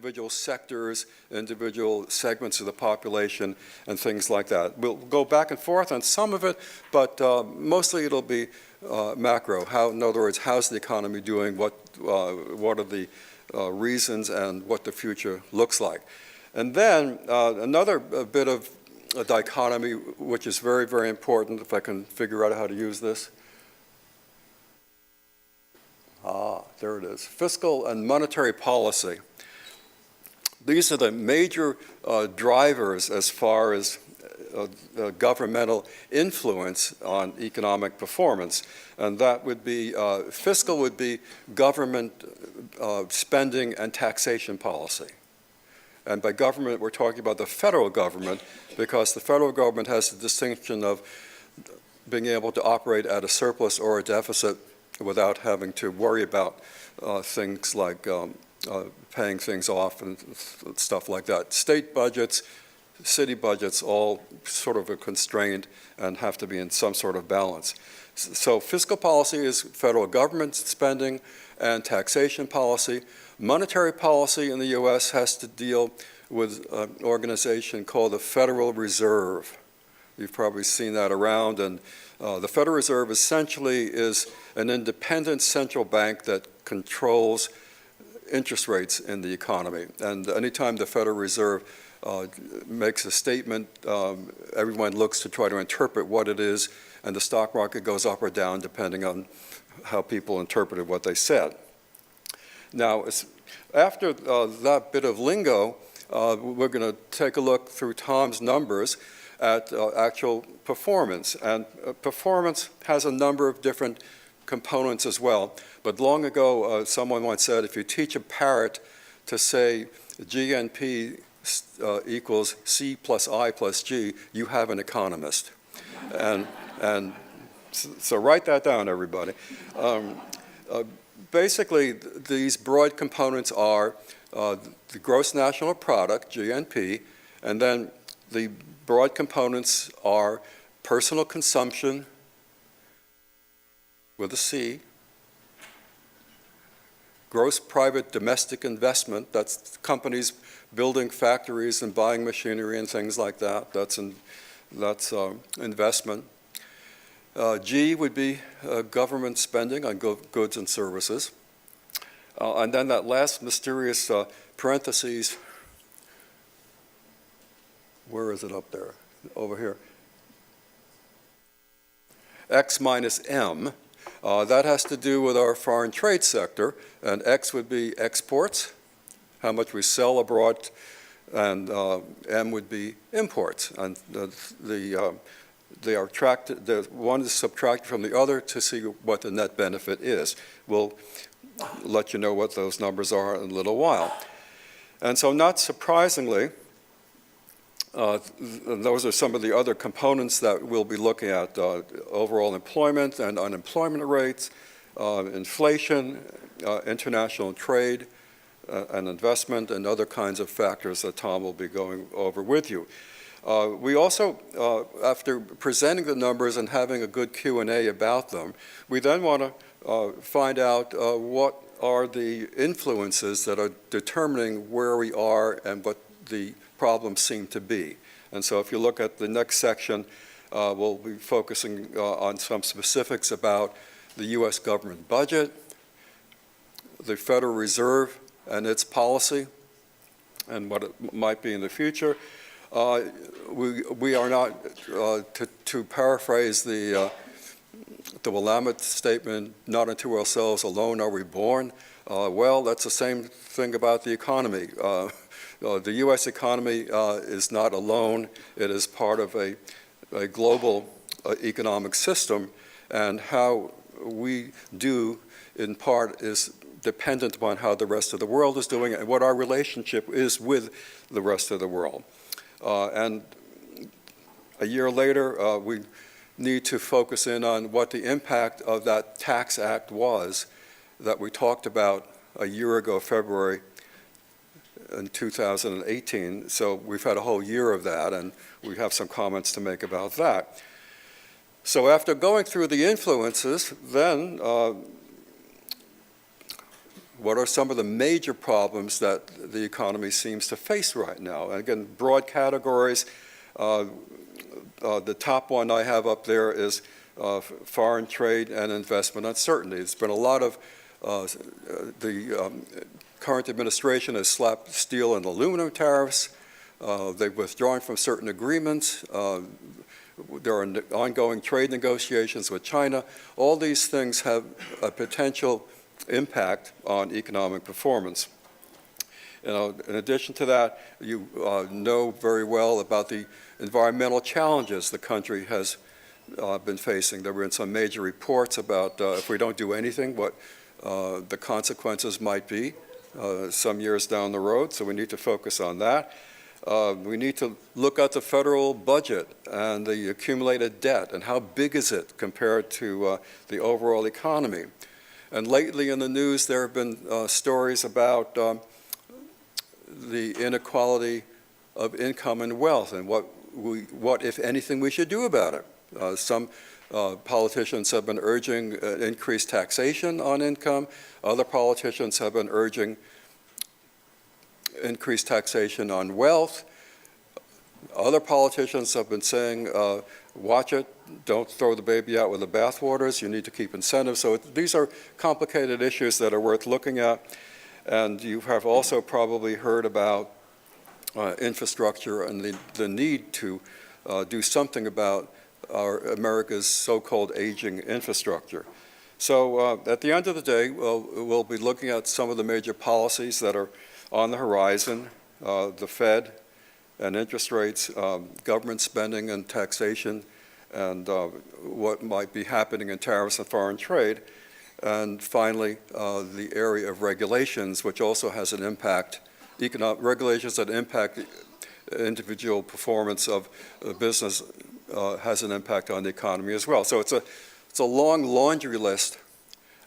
individual sectors, individual segments of the population, and things like that. We'll go back and forth on some of it, but mostly it'll be macro. In other words, how's the economy doing? What are the reasons and what the future looks like? And then another bit of a dichotomy, which is very, very important, if I can figure out how to use this. There it is. Fiscal and monetary policy. These are the major drivers as far as governmental influence on economic performance. And that would be, fiscal would be government spending and taxation policy. And by government, we're talking about the federal government, because the federal government has the distinction of being able to operate at a surplus or a deficit without having to worry about things like paying things off and stuff like that. State budgets, city budgets, all sort of are constrained and have to be in some sort of balance. So fiscal policy is federal government spending and taxation policy. Monetary policy in the US has to deal with an organization called the Federal Reserve. You've probably seen that around, and the Federal Reserve essentially is an independent central bank that controls interest rates in the economy. And anytime the Federal Reserve makes a statement, everyone looks to try to interpret what it is, and the stock market goes up or down depending on how people interpreted what they said. Now, after that bit of lingo, we're going to take a look through Tom's numbers at actual performance. And performance has a number of different components as well. But long ago, someone once said, if you teach a parrot to say GNP equals C plus I plus G, you have an economist. And so write that down, everybody. Basically, these broad components are the gross national product, GNP, and then the broad components are personal consumption with a C, gross private domestic investment, that's companies building factories and buying machinery and things like that, that's investment. G would be government spending on goods and services. And then that last mysterious parentheses, where is it up there? Over here. X minus M. That has to do with our foreign trade sector, and X would be exports, how much we sell abroad, and M would be imports. And they are one is subtracted from the other to see what the net benefit is. We'll let you know what those numbers are in a little while. And so not surprisingly, those are some of the other components that we'll be looking at, overall employment and unemployment rates, inflation, international trade, and investment, and other kinds of factors that Tom will be going over with you. We also, after presenting the numbers and having a good Q&A about them, we then want to find out what are the influences that are determining where we are and what the problems seem to be. And so if you look at the next section, we'll be focusing on some specifics about the US government budget, the Federal Reserve and its policy, and what it might be in the future. We are not, to paraphrase the Willamette statement, not unto ourselves alone are we born. Well, that's the same thing about the economy. The U.S. economy is not alone. It is part of a global economic system, and how we do, in part, is dependent upon how the rest of the world is doing and what our relationship is with the rest of the world. And a year later, we need to focus in on what the impact of that tax act was that we talked about a year ago, February in 2018. So we've had a whole year of that, and we have some comments to make about that. So after going through the influences, then What are some of the major problems that the economy seems to face right now? And again, broad categories. The top one I have up there is foreign trade and investment uncertainty. There's been a lot of the current administration has slapped steel and aluminum tariffs. They've withdrawn from certain agreements. There are ongoing trade negotiations with China. All these things have a potential impact on economic performance. In addition to that, you know very well about the environmental challenges the country has been facing. There have been some major reports about if we don't do anything, what the consequences might be some years down the road, so we need to focus on that. We need to look at the federal budget and the accumulated debt and how big is it compared to the overall economy. And lately in the news there have been stories about the inequality of income and wealth and what, if anything, we should do about it. Some politicians have been urging increased taxation on income. Other politicians have been urging increased taxation on wealth. Other politicians have been saying, watch it, don't throw the baby out with the bathwaters, you need to keep incentives. So these are complicated issues that are worth looking at. And you have also probably heard about infrastructure and the need to do something about America's so-called aging infrastructure. So at the end of the day, we'll be looking at some of the major policies that are on the horizon, the Fed and interest rates, government spending and taxation, and what might be happening in tariffs and foreign trade. And finally, the area of regulations, which also has an impact, economic regulations that impact individual performance of business has an impact on the economy as well. So it's a long laundry list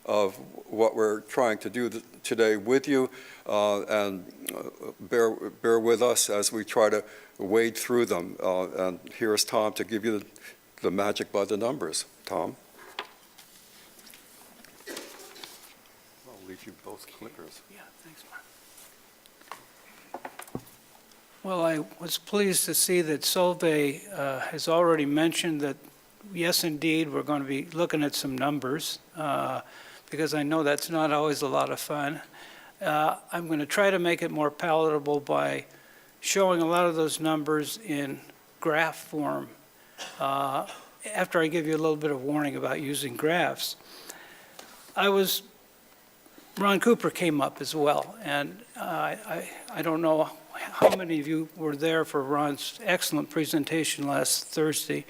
of what we're trying to do today with you, and bear with us as we try to wade through them. And here's Tom to give you the magic by the numbers. Tom? I'll leave you both clickers. Yeah, thanks, Mark. Well, I was pleased to see that Solveig has already mentioned that, yes, indeed, we're going to be looking at some numbers, because I know that's not always a lot of fun. I'm going to try to make it more palatable by showing a lot of those numbers in graph form. After I give you a little bit of warning about using graphs, Ron Cooper came up as well, and I don't know how many of you were there for Ron's excellent presentation last Thursday.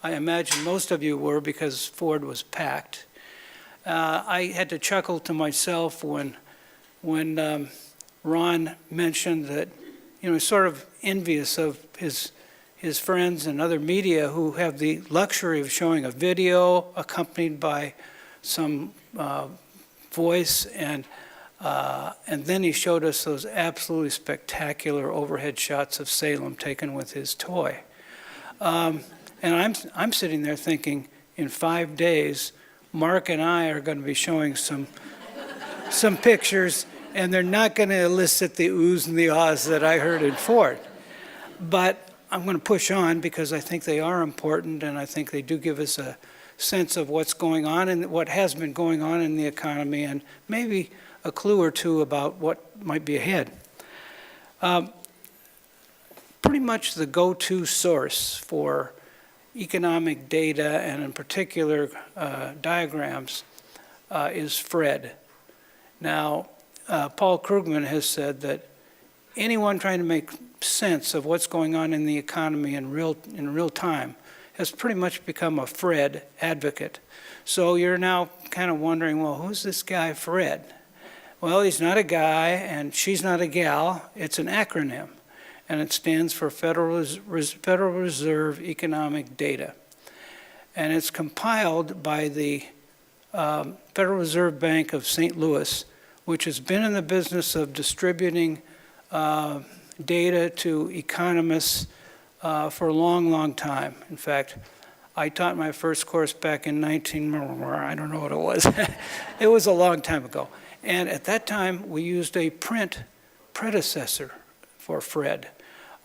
I imagine most of you were because Ford was packed. I had to chuckle to myself when Ron mentioned that, he's sort of envious of his friends and other media who have the luxury of showing a video accompanied by some voice, and then he showed us those absolutely spectacular overhead shots of Salem taken with his toy. And I'm sitting there thinking, in 5 days, Mark and I are going to be showing some pictures, and they're not going to elicit the oohs and the ahs that I heard in Ford. But I'm going to push on because I think they are important, and I think they do give us a sense of what's going on and what has been going on in the economy, and maybe a clue or two about what might be ahead. Pretty much the go-to source for economic data, and in particular diagrams, is Fred. Now, Paul Krugman has said that anyone trying to make sense of what's going on in the economy in real time has pretty much become a Fred advocate. So you're now kind of wondering, well, who's this guy Fred? Well, he's not a guy and she's not a gal. It's an acronym, and it stands for Federal Reserve Economic Data. And it's compiled by the Federal Reserve Bank of St. Louis, which has been in the business of distributing data to economists for a long, long time. In fact, I taught my first course back in I don't know what it was. It was a long time ago. And at that time, we used a print predecessor for Fred.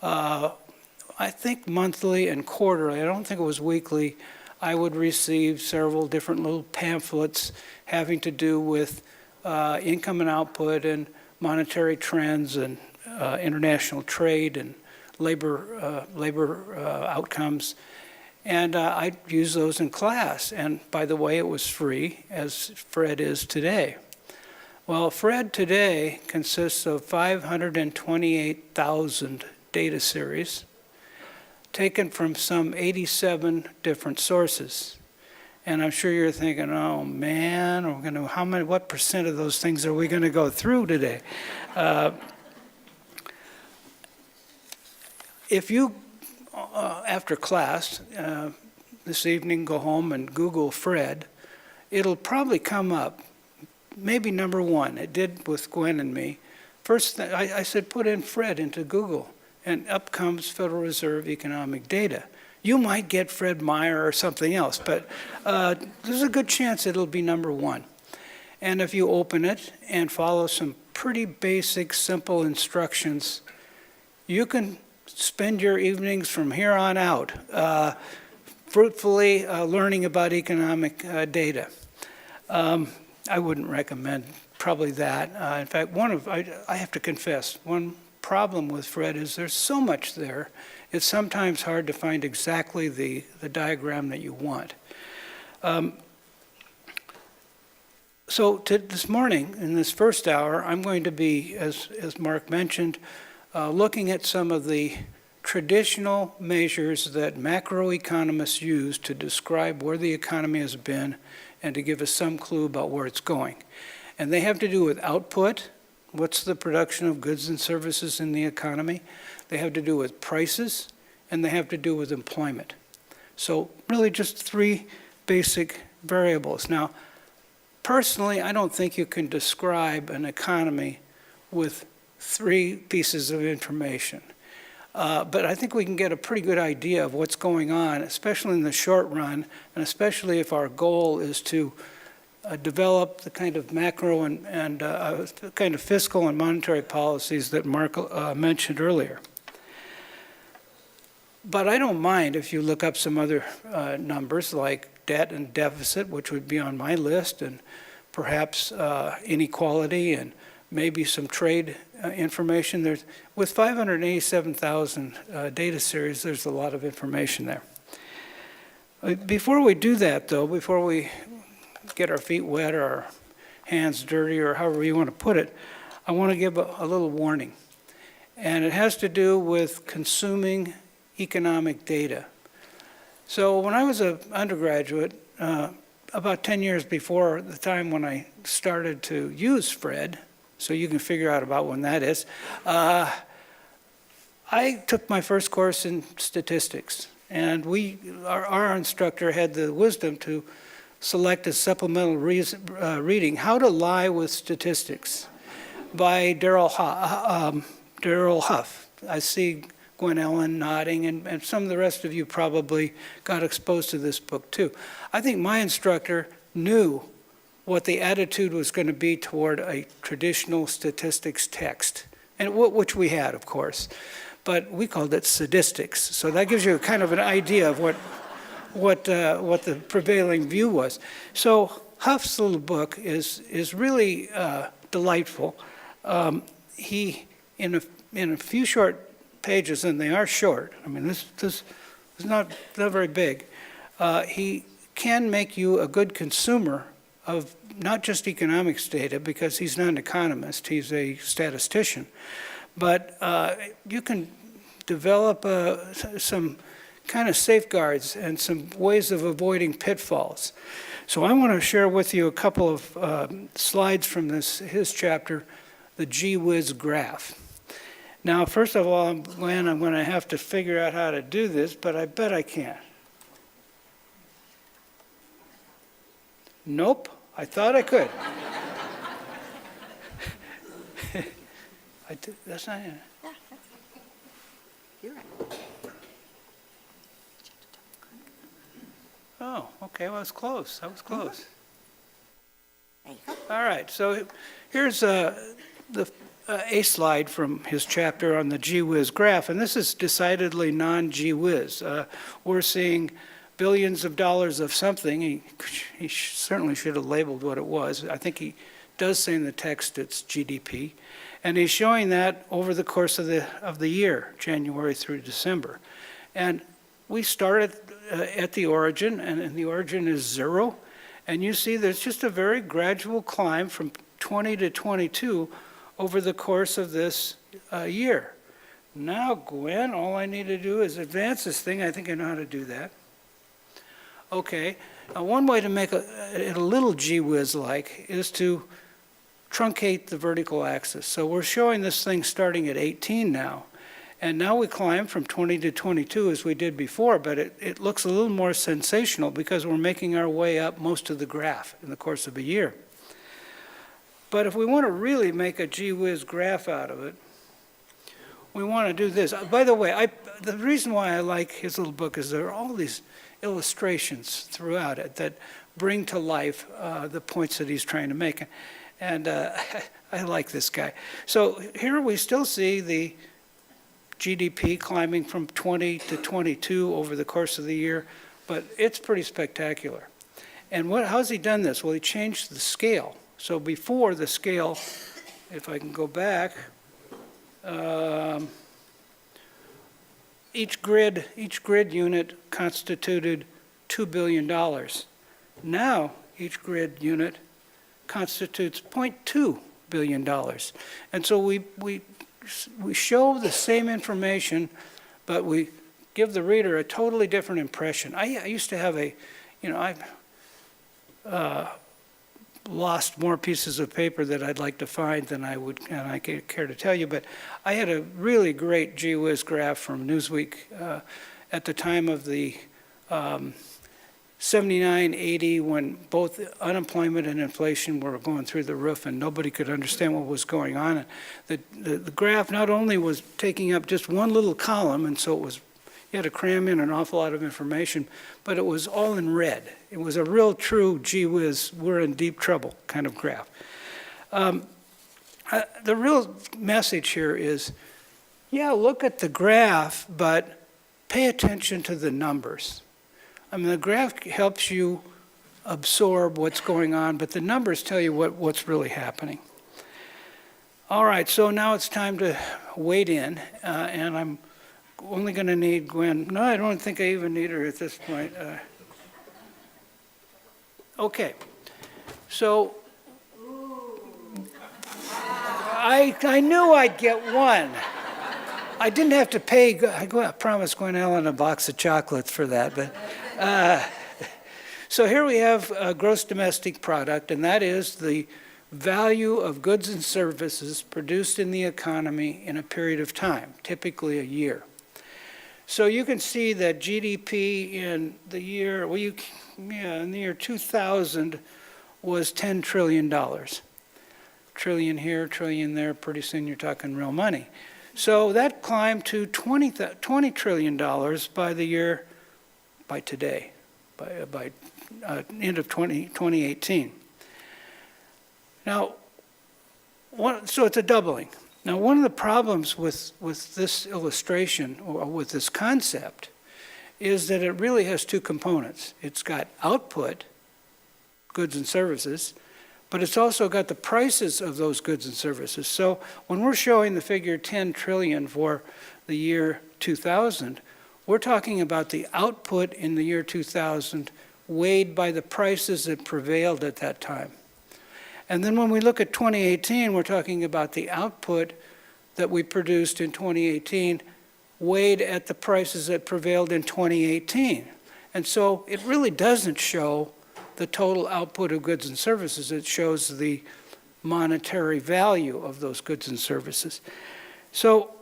I think monthly and quarterly, I don't think it was weekly, I would receive several different little pamphlets having to do with income and output and monetary trends and international trade and labor outcomes. And I'd use those in class. And by the way, it was free, as Fred is today. Well, Fred today consists of 528,000 data series taken from some 87 different sources. And I'm sure you're thinking, oh man, what percent of those things are we going to go through today? If you, after class, this evening, go home and Google Fred, it'll probably come up, maybe number one. It did with Gwen and me. First, I said, put in Fred into Google, and up comes Federal Reserve economic data. You might get Fred Meyer or something else, but there's a good chance it'll be number one. And if you open it and follow some pretty basic, simple instructions, you can spend your evenings from here on out fruitfully learning about economic data. I wouldn't recommend probably that. In fact, I have to confess, one problem with Fred is there's so much there, it's sometimes hard to find exactly the diagram that you want. So this morning, in this first hour, I'm going to be, as Mark mentioned, looking at some of the traditional measures that macroeconomists use to describe where the economy has been and to give us some clue about where it's going. And they have to do with output. What's the production of goods and services in the economy? They have to do with prices, and they have to do with employment. So really just three basic variables. Now, personally, I don't think you can describe an economy with three pieces of information. But I think we can get a pretty good idea of what's going on, especially in the short run, and especially if our goal is to develop the kind of macro and kind of fiscal and monetary policies that Mark mentioned earlier. But I don't mind if you look up some other numbers like debt and deficit, which would be on my list, and perhaps inequality and maybe some trade information. With 587,000 data series, there's a lot of information there. Before we do that, though, before we get our feet wet or our hands dirty or however you want to put it, I want to give a little warning. And it has to do with consuming economic data. So when I was an undergraduate, about 10 years before the time when I started to use Fred, so you can figure out about when that is, I took my first course in statistics. And our instructor had the wisdom to select a supplemental reading, How to Lie with Statistics, by Darrell Huff. I see Gwen Ellen nodding, and some of the rest of you probably got exposed to this book too. I think my instructor knew what the attitude was going to be toward a traditional statistics text, and which we had, of course, but we called it sadistics. So that gives you kind of an idea of what the prevailing view was. So Huff's little book is really delightful. He, in a few short pages, and they are short, I mean, this is not very big, he can make you a good consumer of not just economics data, because he's not an economist, he's a statistician, but you can develop some kind of safeguards and some ways of avoiding pitfalls. So I want to share with you a couple of slides from his chapter, the Gwiz Graph. Now, first of all, Glenn, I'm going to have to figure out how to do this, but I bet I can. Nope, I thought I could. That's not it. Yeah, you're right. Oh, okay, well, I was close. I was close. There you go. All right, so here's a slide from his chapter on the Gwiz graph, and this is decidedly non-Gwiz. We're seeing billions of dollars of something. He certainly should have labeled what it was. I think he does say in the text it's GDP. And he's showing that over the course of the year, January through December. And we started at the origin, and the origin is 0. And you see there's just a very gradual climb from 20 to 22 over the course of this year. Now, Gwen, all I need to do is advance this thing. I think I know how to do that. Okay, now one way to make it a little Gwiz-like is to truncate the vertical axis. So we're showing this thing starting at 18 now. And now we climb from 20 to 22 as we did before, but it looks a little more sensational because we're making our way up most of the graph in the course of a year. But if we want to really make a Gwiz graph out of it, we want to do this. By the way, the reason why I like his little book is there are all these illustrations throughout it that bring to life the points that he's trying to make. And I like this guy. So here we still see the GDP climbing from 20 to 22 over the course of the year, but it's pretty spectacular. And how's he done this? Well, he changed the scale. So before the scale, if I can go back, each grid unit constituted $2 billion. Now each grid unit constitutes $0.2 billion. And so we show the same information, but we give the reader a totally different impression. I used to have I've lost more pieces of paper that I'd like to find than I care to tell you, but I had a really great Gwiz graph from Newsweek at the time of the 79, 80, when both unemployment and inflation were going through the roof and nobody could understand what was going on. The graph not only was taking up just one little column, and so you had to cram in an awful lot of information, but it was all in red. It was a real true Gwiz, we're in deep trouble kind of graph. The real message here is, yeah, look at the graph, but pay attention to the numbers. I mean, the graph helps you absorb what's going on, but the numbers tell you what's really happening. All right, so now it's time to wade in, and I'm only going to need Gwen. No, I don't think I even need her at this point. Okay, so I knew I'd get one. I didn't have to pay, I promised Gwen Ellen a box of chocolates for that, but so here we have gross domestic product, and that is the value of goods and services produced in the economy in a period of time, typically a year. So you can see that GDP in the year, in the year 2000 was $10 trillion. Trillion here, trillion there, pretty soon you're talking real money. So that climbed to $20 trillion by today, by end of 2018. Now, so it's a doubling. Now, one of the problems with this illustration, or with this concept, is that it really has two components. It's got output, goods and services, but it's also got the prices of those goods and services. So when we're showing the figure 10 trillion for the year 2000, we're talking about the output in the year 2000 weighed by the prices that prevailed at that time. And then when we look at 2018, we're talking about the output that we produced in 2018 weighed at the prices that prevailed in 2018. And so it really doesn't show the total output of goods and services. It shows the monetary value of those goods and services. So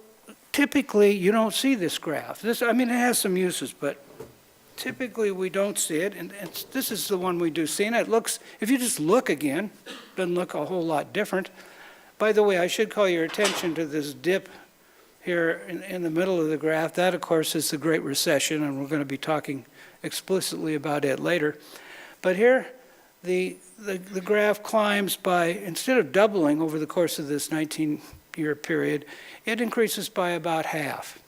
typically, you don't see this graph. It has some uses, but typically we don't see it, and this is the one we do see, and it looks, if you just look again, doesn't look a whole lot different. By the way, I should call your attention to this dip here in the middle of the graph. That, of course, is the Great Recession, and we're going to be talking explicitly about it later. But here, the graph climbs by, instead of doubling over the course of this 19-year period, it increases by about half.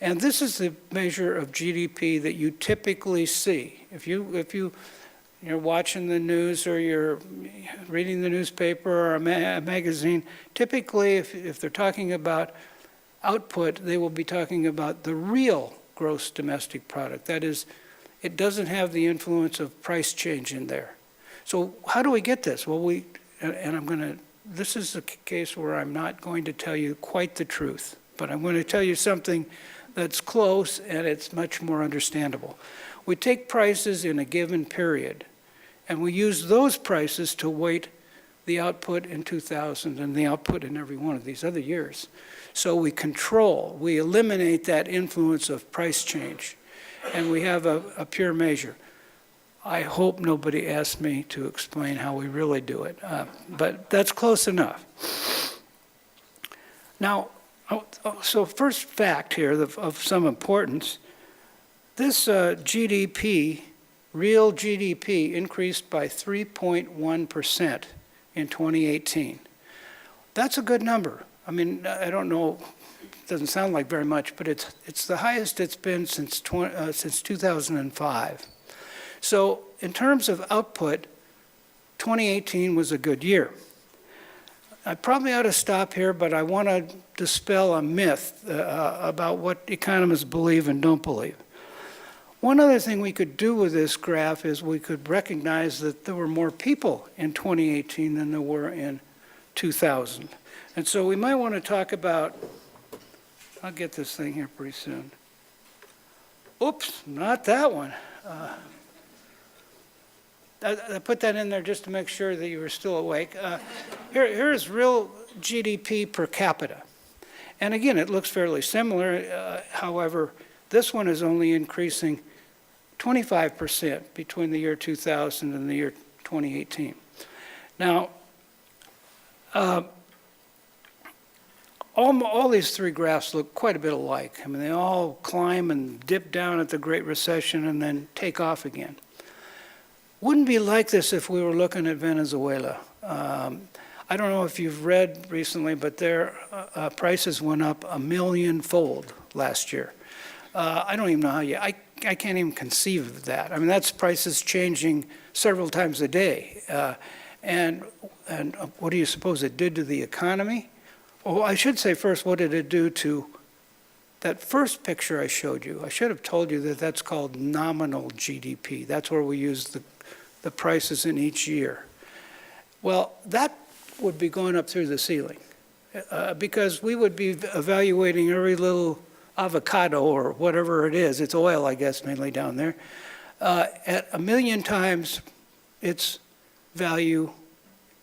And this is the measure of GDP that you typically see. If you're watching the news or you're reading the newspaper or a magazine, typically if they're talking about output, they will be talking about the real gross domestic product. That is, it doesn't have the influence of price change in there. So how do we get this? Well, this is a case where I'm not going to tell you quite the truth, but I'm going to tell you something that's close and it's much more understandable. We take prices in a given period, and we use those prices to weight the output in 2000 and the output in every one of these other years. So we eliminate that influence of price change, and we have a pure measure. I hope nobody asks me to explain how we really do it, but that's close enough. Now, so first fact here of some importance, this GDP, real GDP, increased by 3.1% in 2018. That's a good number. I mean, I don't know, it doesn't sound like very much, but it's the highest it's been since 2005. So in terms of output, 2018 was a good year. I probably ought to stop here, but I want to dispel a myth about what economists believe and don't believe. One other thing we could do with this graph is we could recognize that there were more people in 2018 than there were in 2000. And so we might want to talk about, I'll get this thing here pretty soon. Oops, not that one. I put that in there just to make sure that you were still awake. Here's real GDP per capita. And again, it looks fairly similar. However, this one is only increasing 25% between the year 2000 and the year 2018. Now, all these three graphs look quite a bit alike. I mean, they all climb and dip down at the Great Recession and then take off again. Wouldn't be like this if we were looking at Venezuela. I don't know if you've read recently, but their prices went up 1 million-fold last year. I don't even know how I can't even conceive of that. I mean, that's prices changing several times a day. And what do you suppose it did to the economy? Well, I should say first, what did it do to that first picture I showed you? I should have told you that that's called nominal GDP. That's where we use the prices in each year. Well, that would be going up through the ceiling because we would be evaluating every little avocado or whatever it is. It's oil, I guess, mainly down there, at 1 million times its value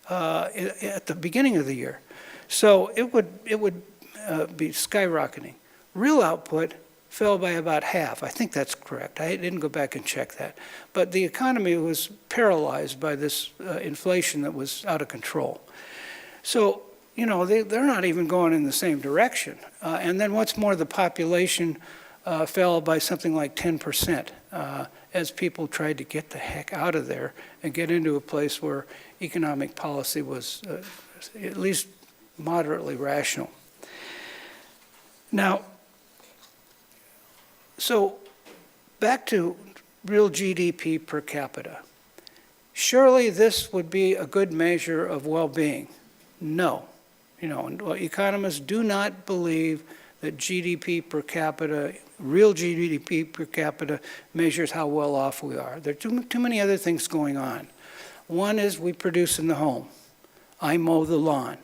at the beginning of the year. So it would be skyrocketing. Real output fell by about half. I think that's correct. I didn't go back and check that. But the economy was paralyzed by this inflation that was out of control. So, you know, they're not even going in the same direction. And then what's more, the population fell by something like 10% as people tried to get the heck out of there and get into a place where economic policy was at least moderately rational. Now, so back to real GDP per capita. Surely this would be a good measure of well-being. No. You know, economists do not believe that GDP per capita, real GDP per capita, measures how well off we are. There are too many other things going on. One is we produce in the home. I mow the lawn.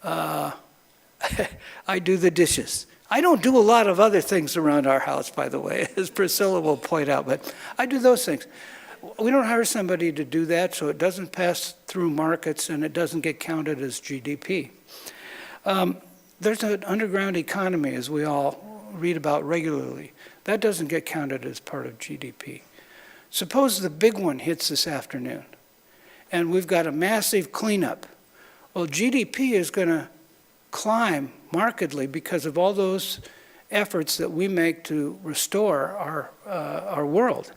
I do the dishes. I don't do a lot of other things around our house, by the way, as Priscilla will point out, but I do those things. We don't hire somebody to do that, so it doesn't pass through markets and it doesn't get counted as GDP. There's an underground economy, as we all read about regularly. That doesn't get counted as part of GDP. Suppose the big one hits this afternoon, and we've got a massive cleanup. Well, GDP is going to climb markedly because of all those efforts that we make to restore our world.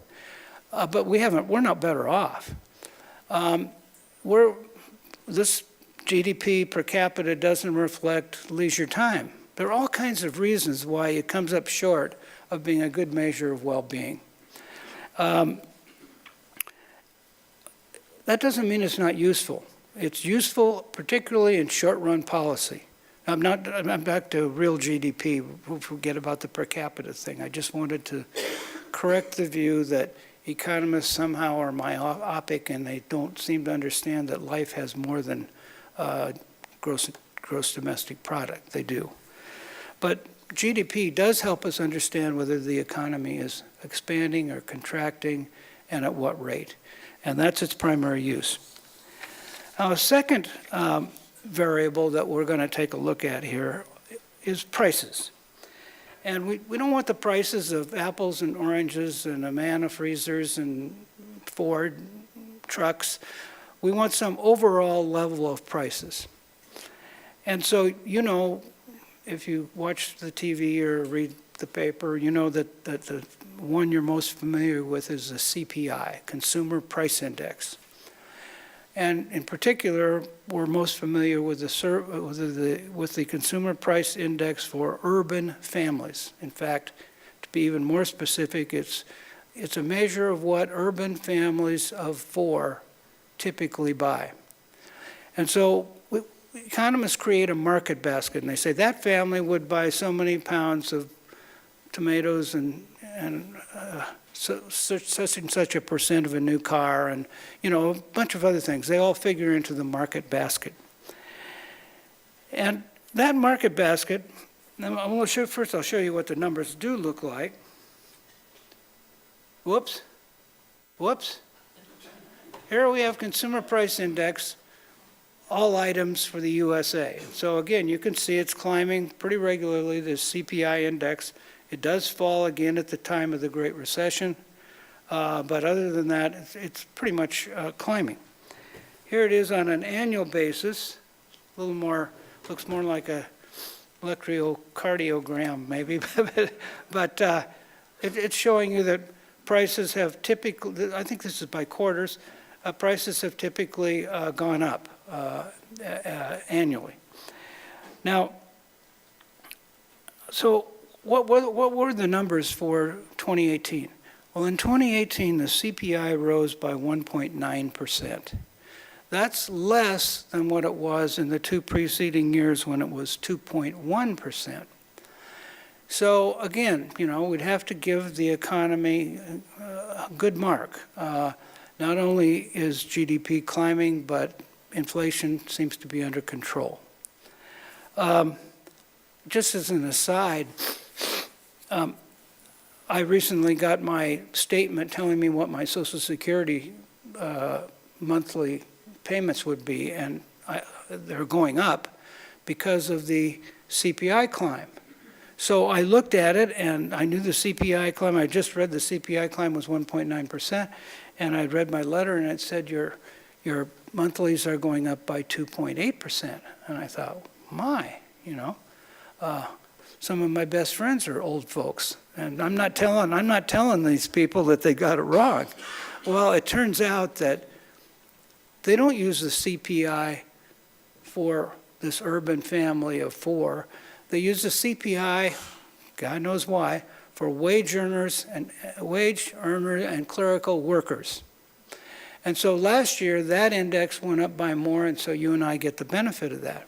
But we're not better off. This GDP per capita doesn't reflect leisure time. There are all kinds of reasons why it comes up short of being a good measure of well-being. That doesn't mean it's not useful. It's useful particularly in short-run policy. I'm back to real GDP. We'll forget about the per capita thing. I just wanted to correct the view that economists somehow are myopic and they don't seem to understand that life has more than gross domestic product. They do. But GDP does help us understand whether the economy is expanding or contracting and at what rate. And that's its primary use. Now, a second variable that we're going to take a look at here is prices. And we don't want the prices of apples and oranges and Amana freezers and Ford trucks. We want some overall level of prices. And so, you know, if you watch the TV or read the paper, you know that the one you're most familiar with is the CPI, Consumer Price Index. And in particular, we're most familiar with the Consumer Price Index for urban families. In fact, to be even more specific, it's a measure of what urban families of 4 typically buy. And so economists create a market basket, and they say that family would buy so many pounds of tomatoes and such and such a percent of a new car, and you know, a bunch of other things. They all figure into the market basket. And that market basket, first I'll show you what the numbers do look like. Whoops. Here we have Consumer Price Index, all items for the USA. So again, you can see it's climbing pretty regularly, this CPI index. It does fall again at the time of the Great Recession, but other than that, it's pretty much climbing. Here it is on an annual basis, a little more, looks more like a electrocardiogram maybe, but it's showing you that prices have typically, I think this is by quarters, prices have typically gone up annually. Now, so what were the numbers for 2018? Well, in 2018, the CPI rose by 1.9%. That's less than what it was in the 2 preceding years when it was 2.1%. So again, you know, we'd have to give the economy a good mark. Not only is GDP climbing, but inflation seems to be under control. Just as an aside, I recently got my statement telling me what my Social Security monthly payments would be, and they're going up because of the CPI climb. So I looked at it, and I knew the CPI climb. I just read the CPI climb was 1.9%, and I read my letter, and it said your monthlies are going up by 2.8%. And I thought, my, you know, some of my best friends are old folks, and I'm not telling these people that they got it wrong. Well, it turns out that they don't use the CPI for this urban family of 4. They use the CPI, God knows why, for wage earners and clerical workers. And so last year, that index went up by more, and so you and I get the benefit of that.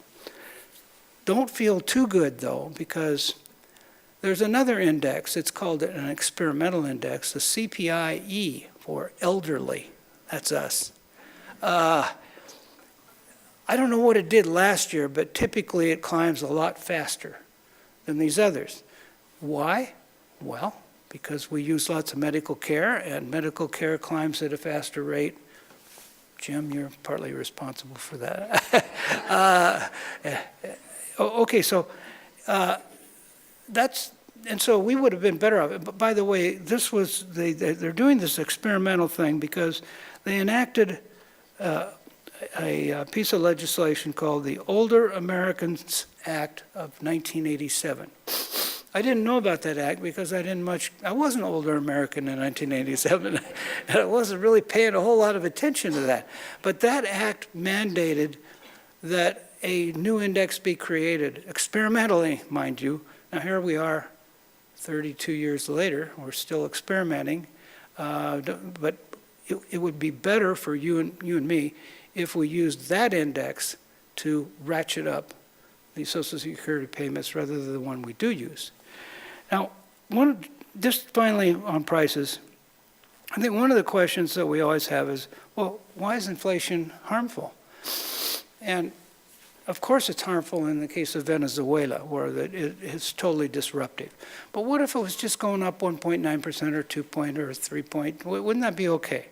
Don't feel too good, though, because there's another index. It's called an experimental index, the CPI-E for elderly. That's us. I don't know what it did last year, but typically it climbs a lot faster than these others. Why? Well, because we use lots of medical care, and medical care climbs at a faster rate. Jim, you're partly responsible for that. Okay, so so we would have been better off. But by the way, this was they're doing this experimental thing because they enacted a piece of legislation called the Older Americans Act of 1987. I didn't know about that act because I wasn't an older American in 1987. And I wasn't really paying a whole lot of attention to that. But that act mandated that a new index be created, experimentally, mind you. Now here we are, 32 years later, we're still experimenting. But it would be better for you and me if we used that index to ratchet up the Social Security payments rather than the one we do use. Now, just finally on prices, I think one of the questions that we always have is, well, why is inflation harmful? And of course it's harmful in the case of Venezuela, where it's totally disruptive. But what if it was just going up 1.9% or 2 point or 3 point? Wouldn't that be okay?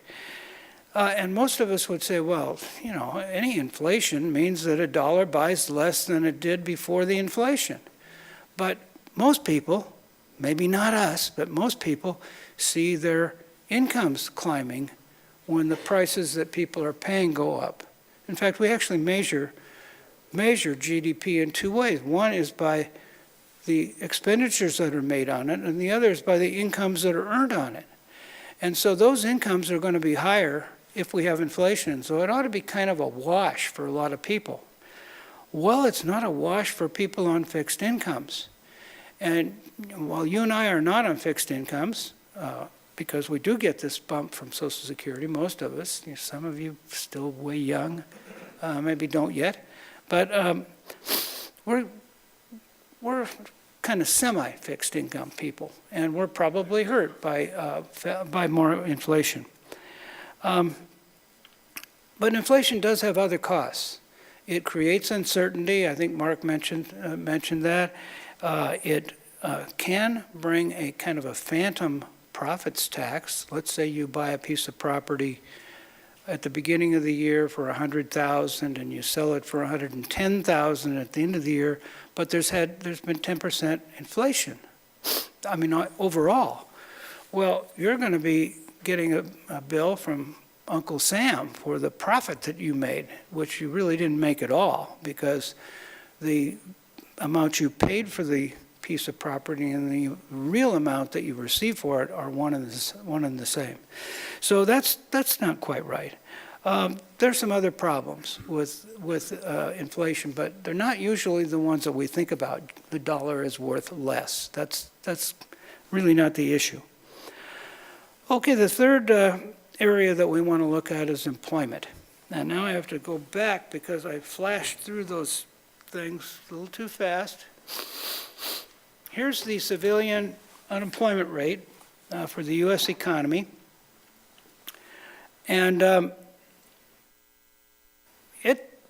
And most of us would say, well, you know, any inflation means that a dollar buys less than it did before the inflation. But most people, maybe not us, but most people see their incomes climbing when the prices that people are paying go up. In fact, we actually measure GDP in two ways. One is by the expenditures that are made on it, and the other is by the incomes that are earned on it. And so those incomes are going to be higher if we have inflation. So it ought to be kind of a wash for a lot of people. Well, it's not a wash for people on fixed incomes. And while you and I are not on fixed incomes, because we do get this bump from Social Security, most of us, some of you still way young, maybe don't yet, but we're kind of semi-fixed income people, and we're probably hurt by more inflation. But inflation does have other costs. It creates uncertainty. I think Mark mentioned that. It can bring a kind of a phantom profits tax. Let's say you buy a piece of property at the beginning of the year for $100,000 and you sell it for $110,000 at the end of the year, but there's been 10% inflation. I mean, overall. Well, you're going to be getting a bill from Uncle Sam for the profit that you made, which you really didn't make at all, because the amount you paid for the piece of property and the real amount that you received for it are one and the same. So that's not quite right. There's some other problems with inflation, but they're not usually the ones that we think about. The dollar is worth less. That's really not the issue. Okay, the third area that we want to look at is employment. And now I have to go back because I flashed through those things a little too fast. Here's the civilian unemployment rate for the U.S. economy. And it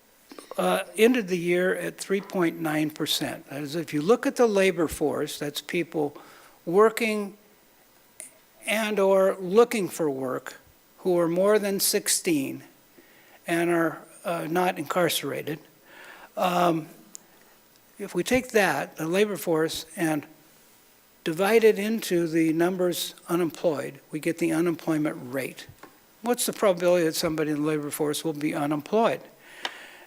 ended the year at 3.9%. That is, if you look at the labor force, that's people working and or looking for work who are more than 16 and are not incarcerated. If we take that, the labor force, and divide it into the numbers unemployed, we get the unemployment rate. What's the probability that somebody in the labor force will be unemployed?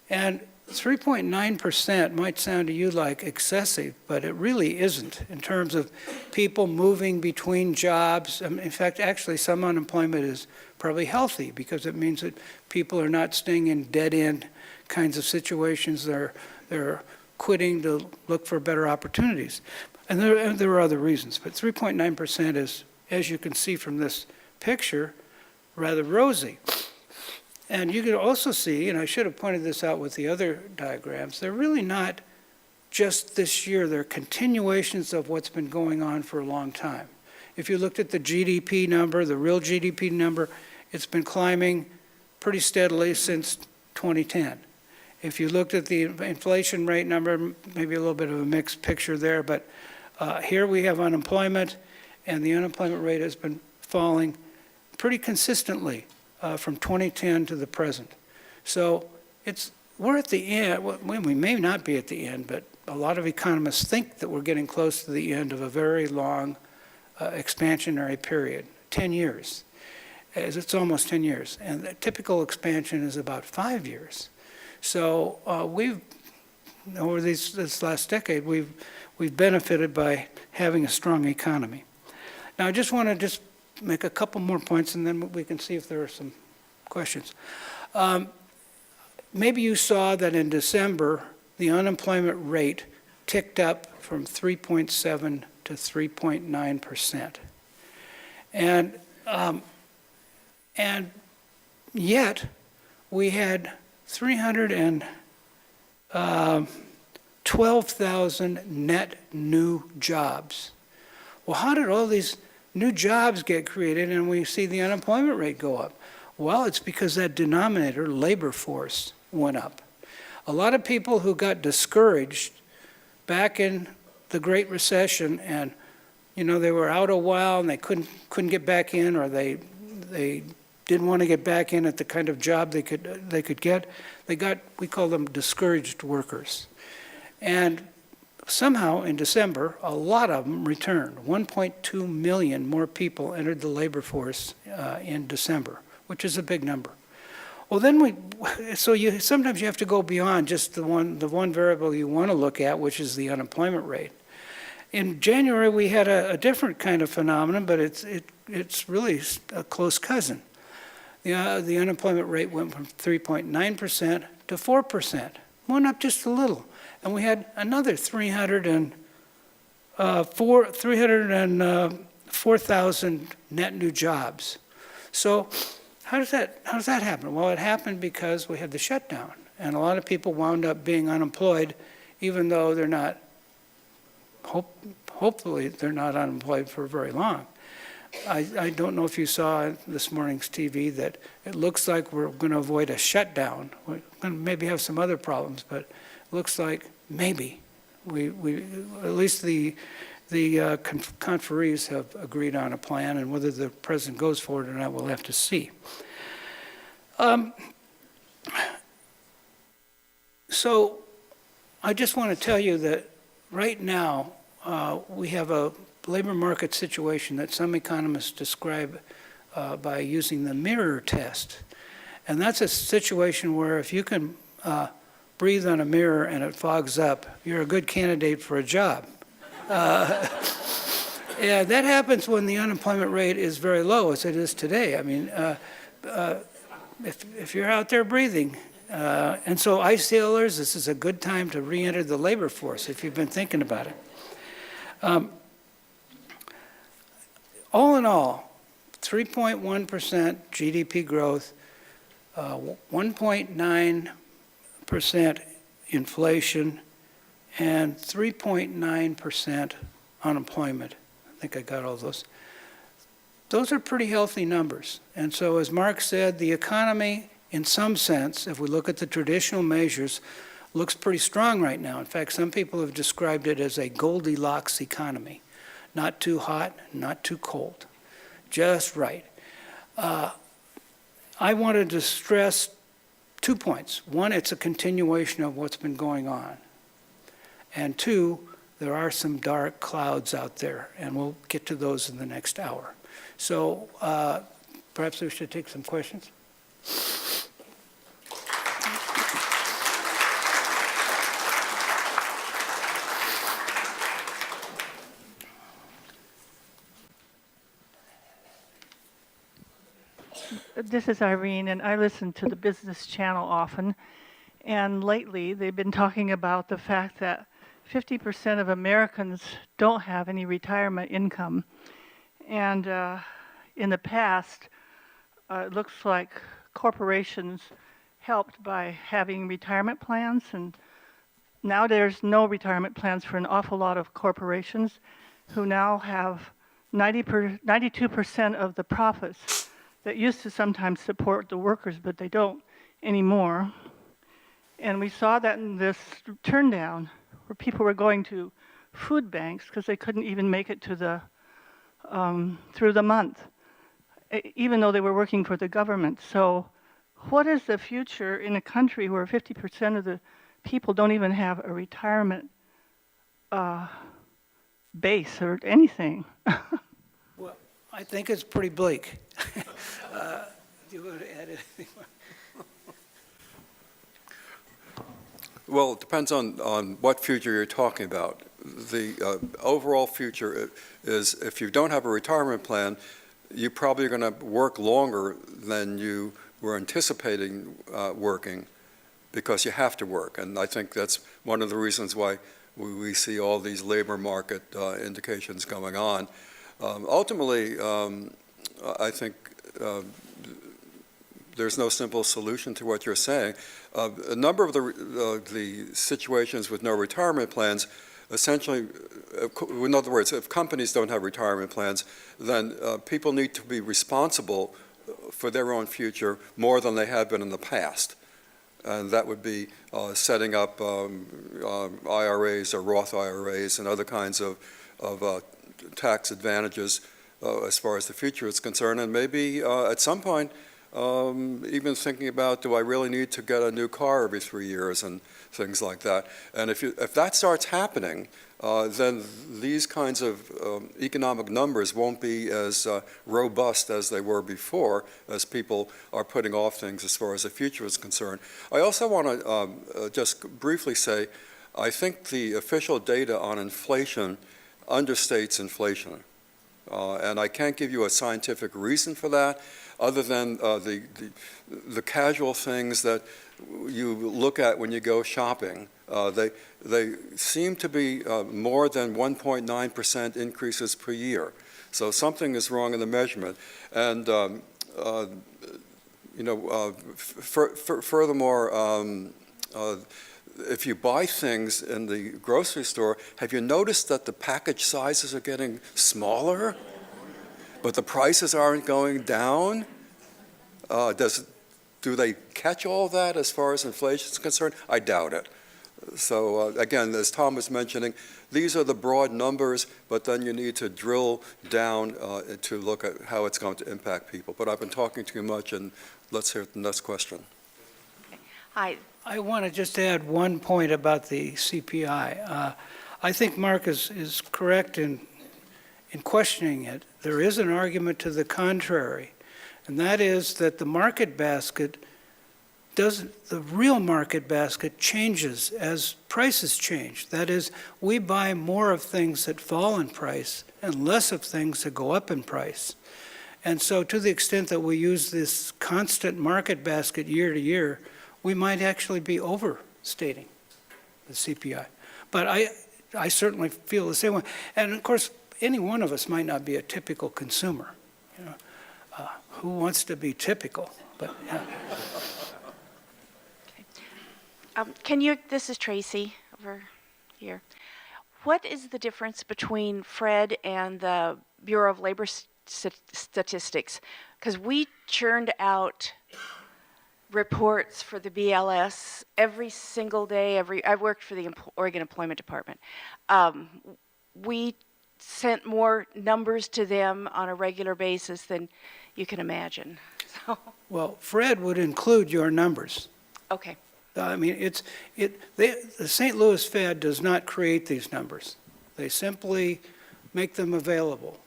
And 3.9% might sound to you like excessive, but it really isn't in terms of people moving between jobs. In fact, actually, some unemployment is probably healthy because it means that people are not staying in dead-end kinds of situations. They're quitting to look for better opportunities. And there are other reasons, but 3.9% is, as you can see from this picture, rather rosy. And you can also see, and I should have pointed this out with the other diagrams, they're really not just this year, they're continuations of what's been going on for a long time. If you looked at the GDP number, the real GDP number, it's been climbing pretty steadily since 2010. If you looked at the inflation rate number, maybe a little bit of a mixed picture there, but here we have unemployment, and the unemployment rate has been falling pretty consistently from 2010 to the present. So we're at the end. We may not be at the end, but a lot of economists think that we're getting close to the end of a very long expansionary period, 10 years. It's almost 10 years, and the typical expansion is about 5 years. So we've over this last decade, we've benefited by having a strong economy. Now, I just want to make a couple more points, and then we can see if there are some questions. Maybe you saw that in December, the unemployment rate ticked up from 3.7 to 3.9%. And yet, we had 312,000 net new jobs. Well, how did all these new jobs get created and we see the unemployment rate go up? Well, it's because that denominator, labor force, went up. A lot of people who got discouraged back in the Great Recession, and they were out a while and they couldn't get back in, or they didn't want to get back in at the kind of job they could get. We call them discouraged workers. And somehow in December, a lot of them returned. 1.2 million more people entered the labor force in December, which is a big number. Well, then sometimes you have to go beyond just the one variable you want to look at, which is the unemployment rate. In January, we had a different kind of phenomenon, but it's really a close cousin. The unemployment rate went from 3.9% to 4%, went up just a little. And we had another 304,000 net new jobs. So how does that happen? Well, it happened because we had the shutdown, and a lot of people wound up being unemployed, even though they're not. Hopefully, they're not unemployed for very long. I don't know if you saw this morning's TV that it looks like we're going to avoid a shutdown. We're going to maybe have some other problems, but it looks like maybe we at least the conferees have agreed on a plan, and whether the president goes for it or not, we'll have to see. So I just want to tell you that right now we have a labor market situation that some economists describe by using the mirror test. And that's a situation where if you can breathe on a mirror and it fogs up, you're a good candidate for a job. Yeah, that happens when the unemployment rate is very low, as it is today. I mean, if you're out there breathing, and so ice sailors, this is a good time to re-enter the labor force if you've been thinking about it. All in all, 3.1% GDP growth, 1.9% inflation, and 3.9% unemployment. I think I got all those. Those are pretty healthy numbers. And so as Mark said, the economy, in some sense, if we look at the traditional measures, looks pretty strong right now. In fact, some people have described it as a Goldilocks economy. Not too hot, not too cold. Just right. I wanted to stress 2 points. One, it's a continuation of what's been going on. And two, there are some dark clouds out there, and we'll get to those in the next hour. So perhaps we should take some questions. This is Irene, and I listen to the Business Channel often. And lately, they've been talking about the fact that 50% of Americans don't have any retirement income. And in the past, it looks like corporations helped by having retirement plans. And now there's no retirement plans for an awful lot of corporations who now have 92% of the profits that used to sometimes support the workers, but they don't anymore. And we saw that in this turndown where people were going to food banks because they couldn't even make it to the through the month, even though they were working for the government. So what is the future in a country where 50% of the people don't even have a retirement base or anything? Well, I think it's pretty bleak. Do you want to add anything more? Well, it depends on what future you're talking about. The overall future is if you don't have a retirement plan, you're probably going to work longer than you were anticipating working because you have to work. And I think that's one of the reasons why we see all these labor market indications going on. Ultimately, I think there's no simple solution to what you're saying. A number of the situations with no retirement plans, essentially, in other words, if companies don't have retirement plans, then people need to be responsible for their own future more than they have been in the past. And that would be setting up IRAs or Roth IRAs and other kinds of tax advantages as far as the future is concerned. And maybe at some point, even thinking about, do I really need to get a new car every 3 years and things like that. And if that starts happening, then these kinds of economic numbers won't be as robust as they were before, as people are putting off things as far as the future is concerned. I also want to just briefly say, I think the official data on inflation understates inflation. And I can't give you a scientific reason for that, other than the casual things that you look at when you go shopping. They seem to be more than 1.9% increases per year. So something is wrong in the measurement. And furthermore, if you buy things in the grocery store, have you noticed that the package sizes are getting smaller, but the prices aren't going down? Do they catch all that as far as inflation is concerned? I doubt it. So again, as Tom was mentioning, these are the broad numbers, but then you need to drill down to look at how it's going to impact people. But I've been talking too much, and let's hear the next question. Hi. I want to just add one point about the CPI. I think Mark is correct in questioning it. There is an argument to the contrary, and that is that the market basket the real market basket changes as prices change. That is, we buy more of things that fall in price and less of things that go up in price. And so to the extent that we use this constant market basket year to year, we might actually be overstating the CPI. But I certainly feel the same way. And of course, any one of us might not be a typical consumer. You know, who wants to be typical? But yeah. This is Tracy over here. What is the difference between Fred and the Bureau of Labor Statistics? Because we churned out reports for the BLS every single day. I worked for the Oregon Employment Department. We sent more numbers to them on a regular basis than you can imagine. So. Well, Fred would include your numbers. Okay. I mean, the St. Louis Fed does not create these numbers. They simply make them available,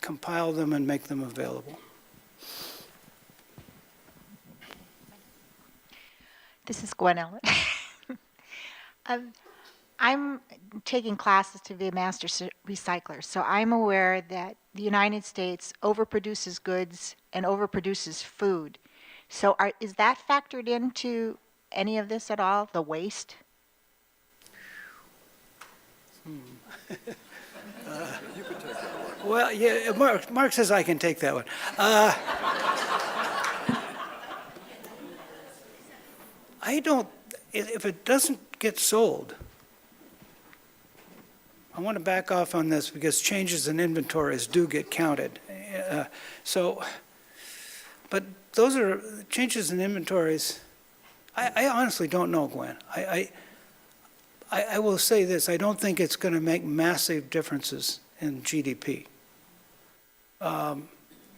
compile them and make them available. This is Gwen Ellen. I'm taking classes to be a master recycler, so I'm aware that the United States overproduces goods and overproduces food. So is that factored into any of this at all, the waste? Well, yeah, Mark says I can take that one. I don't, if it doesn't get sold, I want to back off on this because changes in inventories do get counted. But those are changes in inventories. I honestly don't know, Gwen. I will say this, I don't think it's going to make massive differences in GDP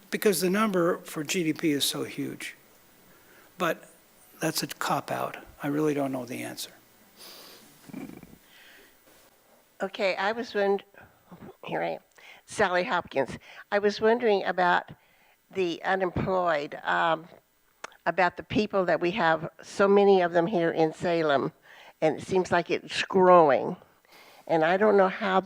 because the number for GDP is so huge. But that's a cop-out. I really don't know the answer. Okay, I was wondering, here I am, Sally Hopkins. I was wondering about the unemployed, about the people that we have, so many of them here in Salem, and it seems like it's growing. And I don't know how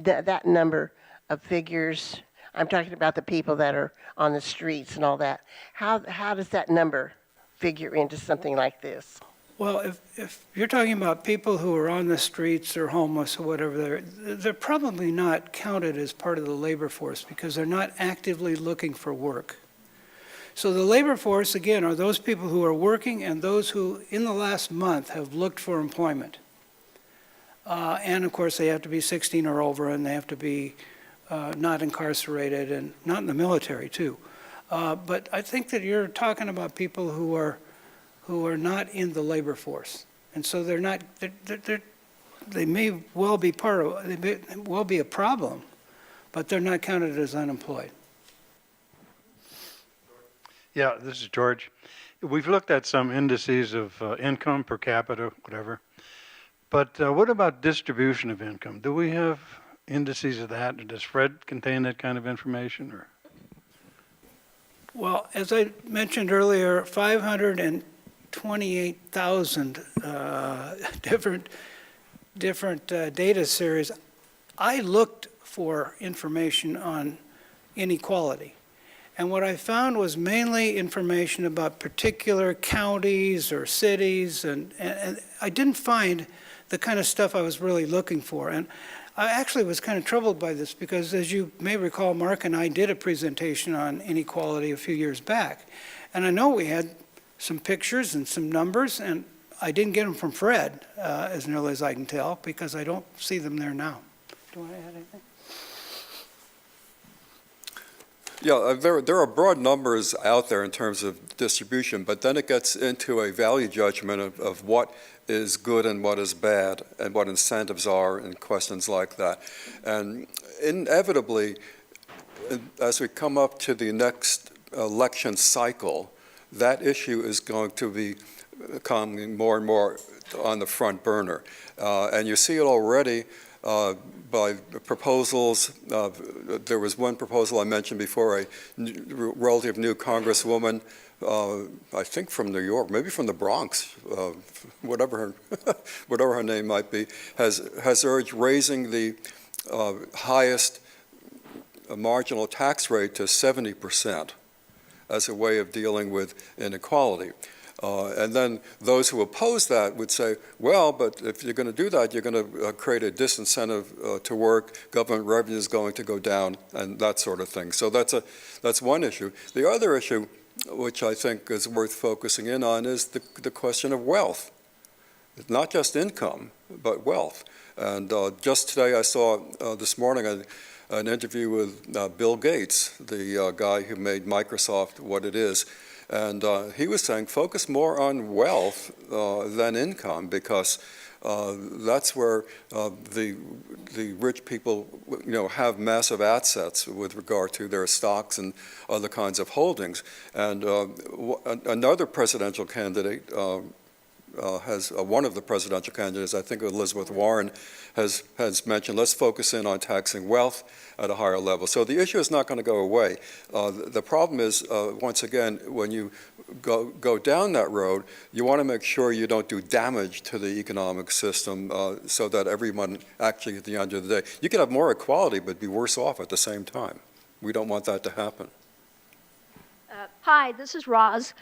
that number of figures, I'm talking about the people that are on the streets and all that, how does that number figure into something like this? Well, if you're talking about people who are on the streets or homeless or whatever, they're probably not counted as part of the labor force because they're not actively looking for work. So the labor force, again, are those people who are working and those who, in the last month, have looked for employment. And of course, they have to be 16 or over, and they have to be not incarcerated and not in the military, too. But I think that you're talking about people who are not in the labor force. And so they're not, they may well be they may well be a problem, but they're not counted as unemployed. Yeah, this is George. We've looked at some indices of income per capita, whatever. But what about distribution of income? Do we have indices of that? Does Fred contain that kind of information? Or? Well, as I mentioned earlier, 528,000 different data series. I looked for information on inequality. And what I found was mainly information about particular counties or cities, and I didn't find the kind of stuff I was really looking for. And I actually was kind of troubled by this because, as you may recall, Mark and I did a presentation on inequality a few years back. And I know we had some pictures and some numbers, and I didn't get them from Fred, as nearly as I can tell, because I don't see them there now. Do I add anything? Yeah, there are broad numbers out there in terms of distribution, but then it gets into a value judgment of what is good and what is bad and what incentives are and questions like that. And inevitably, as we come up to the next election cycle, that issue is going to be coming more and more on the front burner. And you see it already by proposals. There was one proposal I mentioned before, a relative new congresswoman, I think from New York, maybe from the Bronx, whatever her name might be, has urged raising the highest marginal tax rate to 70% as a way of dealing with inequality. And then those who oppose that would say, well, but if you're going to do that, you're going to create a disincentive to work, government revenue is going to go down, and that sort of thing. So that's one issue. The other issue, which I think is worth focusing in on, is the question of wealth. Not just income, but wealth. And just today I saw, this morning, an interview with Bill Gates, the guy who made Microsoft what it is. And he was saying focus more on wealth than income, because that's where the rich people, have massive assets with regard to their stocks and other kinds of holdings. And another presidential candidate one of the presidential candidates, I think Elizabeth Warren, has mentioned, let's focus in on taxing wealth at a higher level. So the issue is not going to go away. The problem is, once again, when you go down that road, you want to make sure you don't do damage to the economic system so that everyone actually, at the end of the day, you can have more equality but be worse off at the same time. We don't want that to happen. Hi, this is Roz.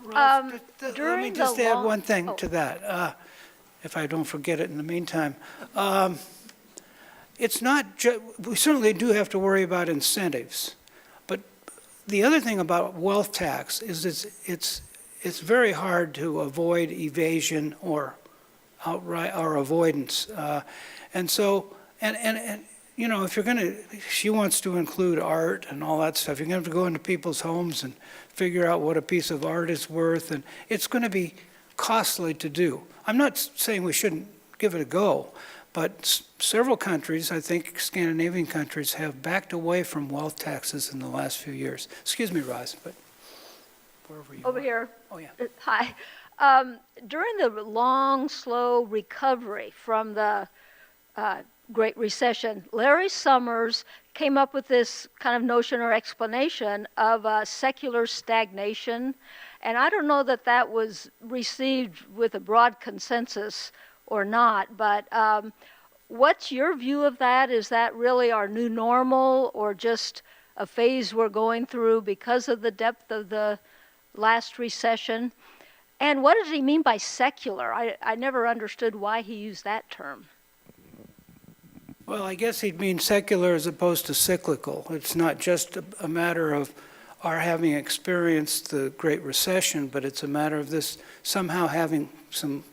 Let me just add one thing to that, if I don't forget it in the meantime. It's not we certainly do have to worry about incentives, but the other thing about wealth tax is it's very hard to avoid evasion or outright or avoidance, and so if you're going to, she wants to include art and all that stuff, you're going to have to go into people's homes and figure out what a piece of art is worth, and it's going to be costly to do. I'm not saying we shouldn't give it a go, but several countries, I think Scandinavian countries, have backed away from wealth taxes in the last few years. Excuse me, Roz, but wherever you Over are. here. Oh, yeah. Hi. During the long, slow recovery from the Great Recession, Larry Summers came up with this kind of notion or explanation of secular stagnation. And I don't know that that was received with a broad consensus or not. But what's your view of that? Is that really our new normal, or just a phase we're going through because of the depth of the last recession? And what does he mean by secular? I never understood why he used that term. Well, I guess he'd mean secular as opposed to cyclical. It's not just a matter of our having experienced the Great Recession, but it's a matter of this somehow having some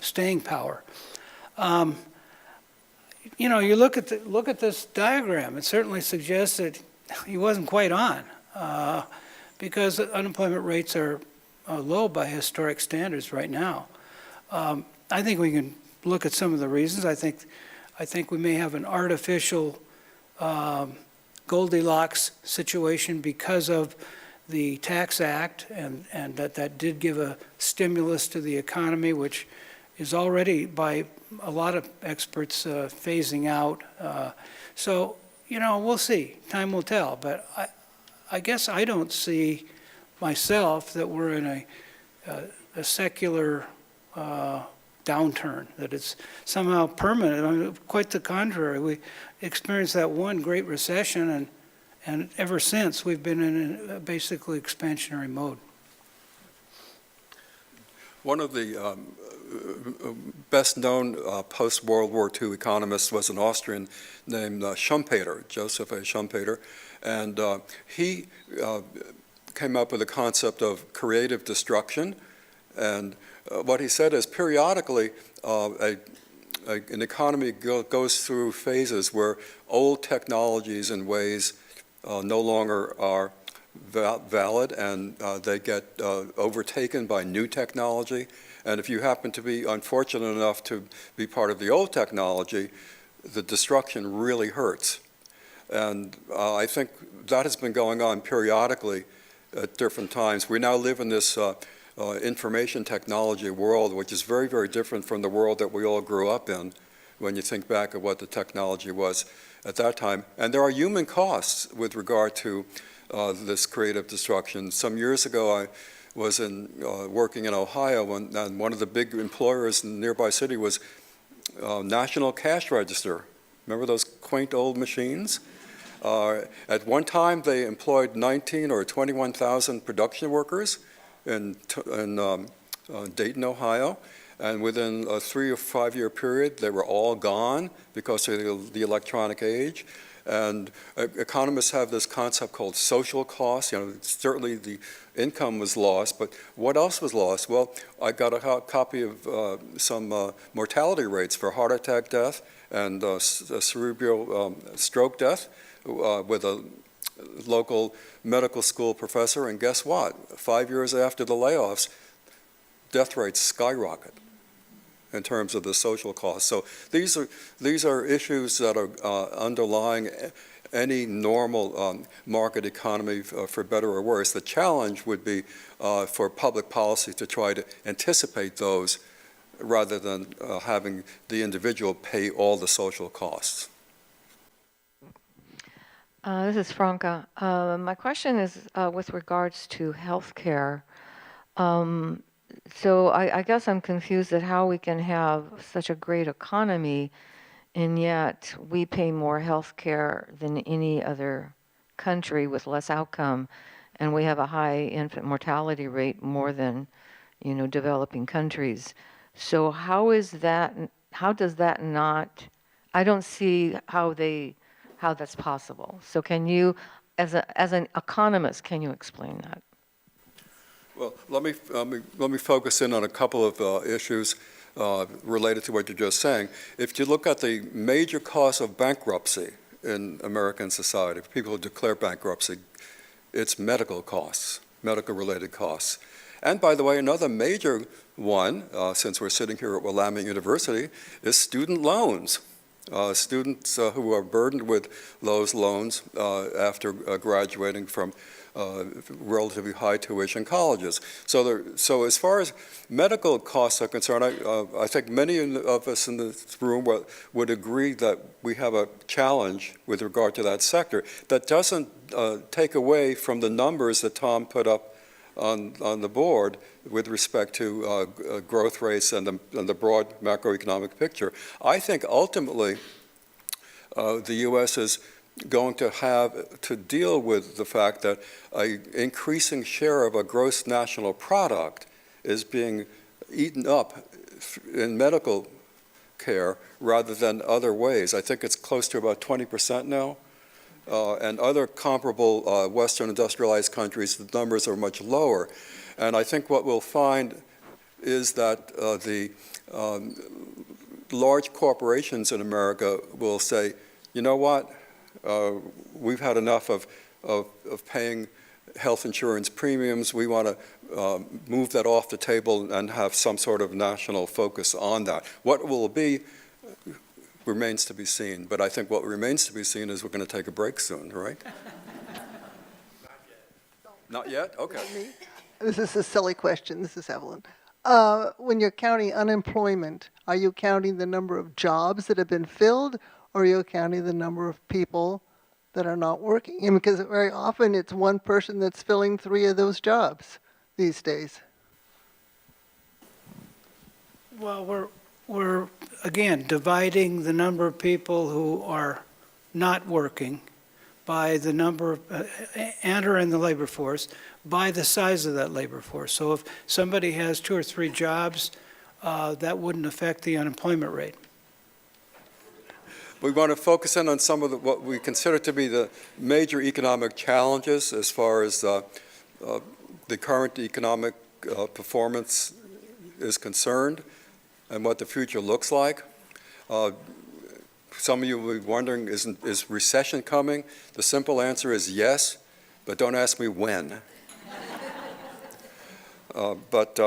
staying power. You know, you look at this diagram. It certainly suggests that he wasn't quite on, because unemployment rates are low by historic standards right now. I think we can look at some of the reasons. I think we may have an artificial Goldilocks situation because of the Tax Act, and that did give a stimulus to the economy, which is already, by a lot of experts, phasing out. So, you know, we'll see. Time will tell. But I guess I don't see myself that we're in a secular downturn, that it's somehow permanent. I mean, quite the contrary. We experienced that one Great Recession, and ever since we've been in a basically expansionary mode. One of the best-known post-World War II economists was an Austrian named Schumpeter, Joseph A. Schumpeter, and he came up with the concept of creative destruction. And what he said is periodically an economy goes through phases where old technologies and ways no longer are valid, and they get overtaken by new technology. And if you happen to be unfortunate enough to be part of the old technology, the destruction really hurts. And I think that has been going on periodically at different times. We now live in this information technology world, which is very, very different from the world that we all grew up in when you think back of what the technology was at that time. And there are human costs with regard to this creative destruction. Some years ago, I was working in Ohio, and one of the big employers in the nearby city was National Cash Register. Remember those quaint old machines? At one time, they employed 19 or 21,000 production workers in Dayton, Ohio. And within a 3 or 5 year period, they were all gone because of the electronic age. And economists have this concept called social costs. You know, certainly the income was lost, but what else was lost? Well, I got a copy of some mortality rates for heart attack death and cerebral stroke death with a local medical school professor. And guess what? 5 years after the layoffs, death rates skyrocket in terms of the social costs. So these are issues that are underlying any normal market economy, for better or worse. The challenge would be for public policy to try to anticipate those rather than having the individual pay all the social costs. This is Franca. My question is with regards to healthcare. So I guess I'm confused at how we can have such a great economy, and yet we pay more health care than any other country with less outcome, and we have a high infant mortality rate more than, you know, developing countries. So how does that not, I don't see how that's possible. So can you, as an economist, can you explain that? Well, let me focus in on a couple of issues related to what you're just saying. If you look at the major cause of bankruptcy in American society, people who declare bankruptcy, it's medical costs, medical-related costs. And by the way, another major one, since we're sitting here at Willamette University, is student loans. Students who are burdened with those loans after graduating from relatively high tuition colleges. So as far as medical costs are concerned, I think many of us in this room would agree that we have a challenge with regard to that sector. That doesn't take away from the numbers that Tom put up on the board with respect to growth rates and the broad macroeconomic picture. I think ultimately the U.S. is going to have to deal with the fact that an increasing share of a gross national product is being eaten up in medical care rather than other ways. I think it's close to about 20% now. And other comparable Western industrialized countries, the numbers are much lower. And I think what we'll find is that the large corporations in America will say, you know what, we've had enough of paying health insurance premiums. We want to move that off the table and have some sort of national focus on that. What will it be remains to be seen. But I think what remains to be seen is we're going to take a break soon, right? Not yet? Okay. This is a silly question. This is Evelyn. When you're counting unemployment, are you counting the number of jobs that have been filled, or are you counting the number of people that are not working? And because very often it's one person that's filling 3 of those jobs these days. Well, we're again dividing the number of people who are not working by the number and are in the labor force by the size of that labor force. So if somebody has 2 or 3 jobs, that wouldn't affect the unemployment rate. We want to focus in on some of what we consider to be the major economic challenges as far as the current economic performance is concerned and what the future looks like. Some of you will be wondering, is recession coming? The simple answer is yes, but don't ask me when. But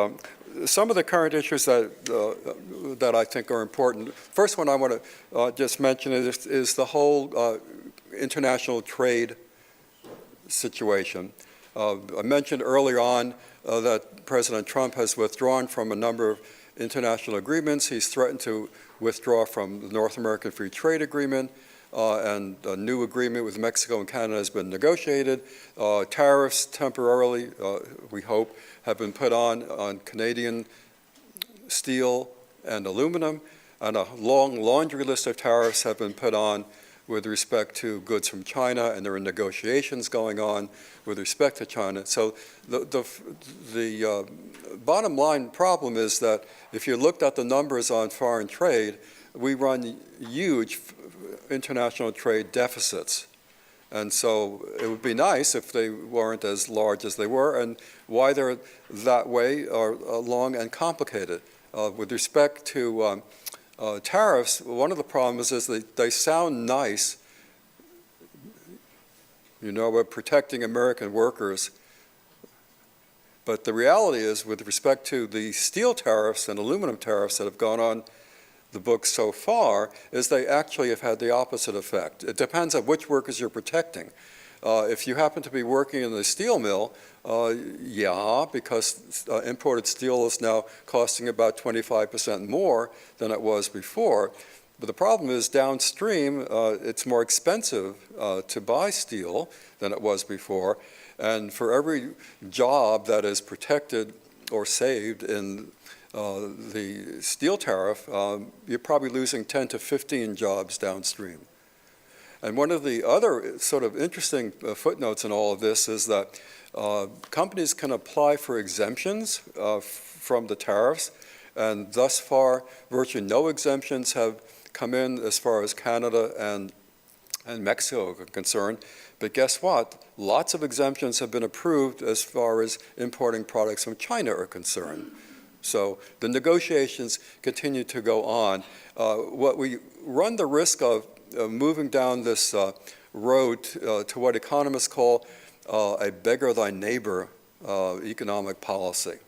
some of the current issues that I think are important. First one I want to just mention is the whole international trade situation. I mentioned earlier on that President Trump has withdrawn from a number of international agreements. He's threatened to withdraw from the North American Free Trade Agreement, and a new agreement with Mexico and Canada has been negotiated. Tariffs temporarily, we hope, have been put on Canadian steel and aluminum, and a long laundry list of tariffs have been put on with respect to goods from China, and there are negotiations going on with respect to China. So the bottom line problem is that if you looked at the numbers on foreign trade, we run huge international trade deficits. And so it would be nice if they weren't as large as they were, and why they're that way are long and complicated. With respect to tariffs, one of the problems is that they sound nice. You know, we're protecting American workers. But the reality is, with respect to the steel tariffs and aluminum tariffs that have gone on the books so far, is they actually have had the opposite effect. It depends on which workers you're protecting. If you happen to be working in the steel mill, yeah, because imported steel is now costing about 25% more than it was before. But the problem is downstream, it's more expensive to buy steel than it was before. And for every job that is protected or saved in the steel tariff, you're probably losing 10 to 15 jobs downstream. And one of the other sort of interesting footnotes in all of this is that companies can apply for exemptions from the tariffs, and thus far, virtually no exemptions have come in as far as Canada and Mexico are concerned. But guess what? Lots of exemptions have been approved as far as importing products from China are concerned. So the negotiations continue to go on. What we run the risk of moving down this road to what economists call a beggar thy neighbor economic policy.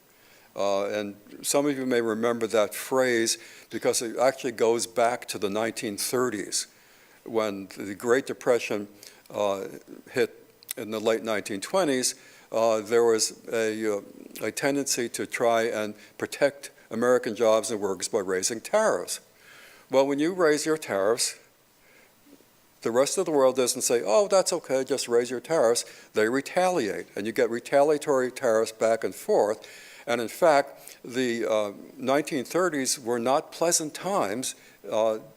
And some of you may remember that phrase because it actually goes back to the 1930s when the Great Depression hit in the late 1920s. There was a tendency to try and protect American jobs and workers by raising tariffs. Well, when you raise your tariffs, The rest of the world doesn't say, oh, that's okay, just raise your tariffs. They retaliate, and you get retaliatory tariffs back and forth. And in fact, the 1930s were not pleasant times,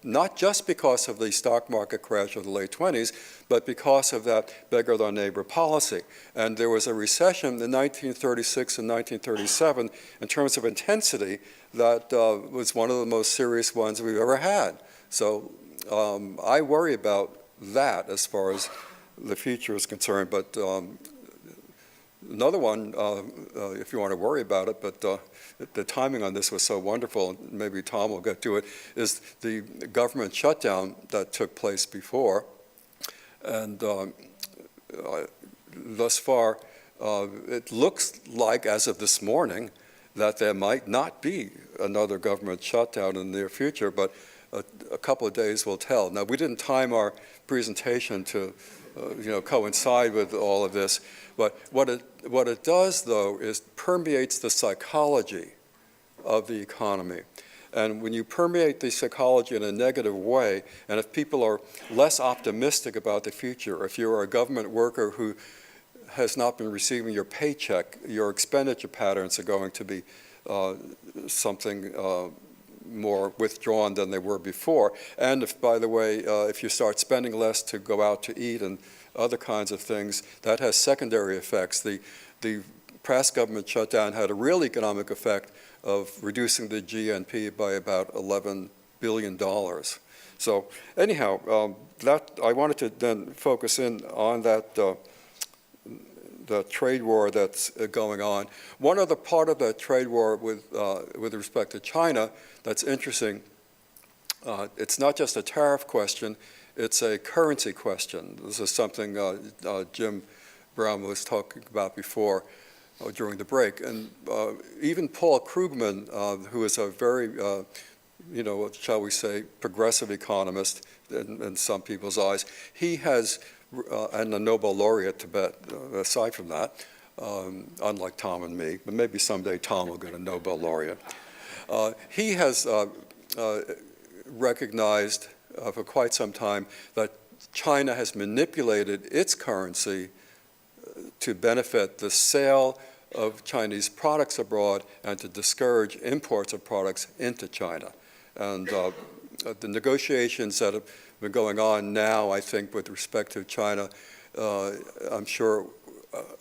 not just because of the stock market crash of the late 20s, but because of that beggar thy neighbor policy. And there was a recession in 1936 and 1937 in terms of intensity that was one of the most serious ones we've ever had. So I worry about that as far as the future is concerned. But another one, if you want to worry about it, but the timing on this was so wonderful, and maybe Tom will get to it, is the government shutdown that took place before. And thus far, it looks like, as of this morning, that there might not be another government shutdown in the near future, but a couple of days will tell. Now, we didn't time our presentation to coincide with all of this, but what it does, though, is permeates the psychology of the economy. And when you permeate the psychology in a negative way, and if people are less optimistic about the future, if you're a government worker who has not been receiving your paycheck, your expenditure patterns are going to be something more withdrawn than they were before. And if, by the way, if you start spending less to go out to eat and other kinds of things, that has secondary effects. The past government shutdown had a real economic effect of reducing the GNP by about $11 billion. So anyhow, that I wanted to then focus in on that the trade war that's going on. One other part of that trade war with respect to China that's interesting, it's not just a tariff question, it's a currency question. This is something Jim Brown was talking about before during the break. And even Paul Krugman, who is a very, shall we say, progressive economist in some people's eyes, he has, and a Nobel laureate to bet, aside from that, unlike Tom and me, but maybe someday Tom will get a Nobel laureate. He has recognized for quite some time that China has manipulated its currency to benefit the sale of Chinese products abroad and to discourage imports of products into China. And the negotiations that have been going on now, I think, with respect to China, I'm sure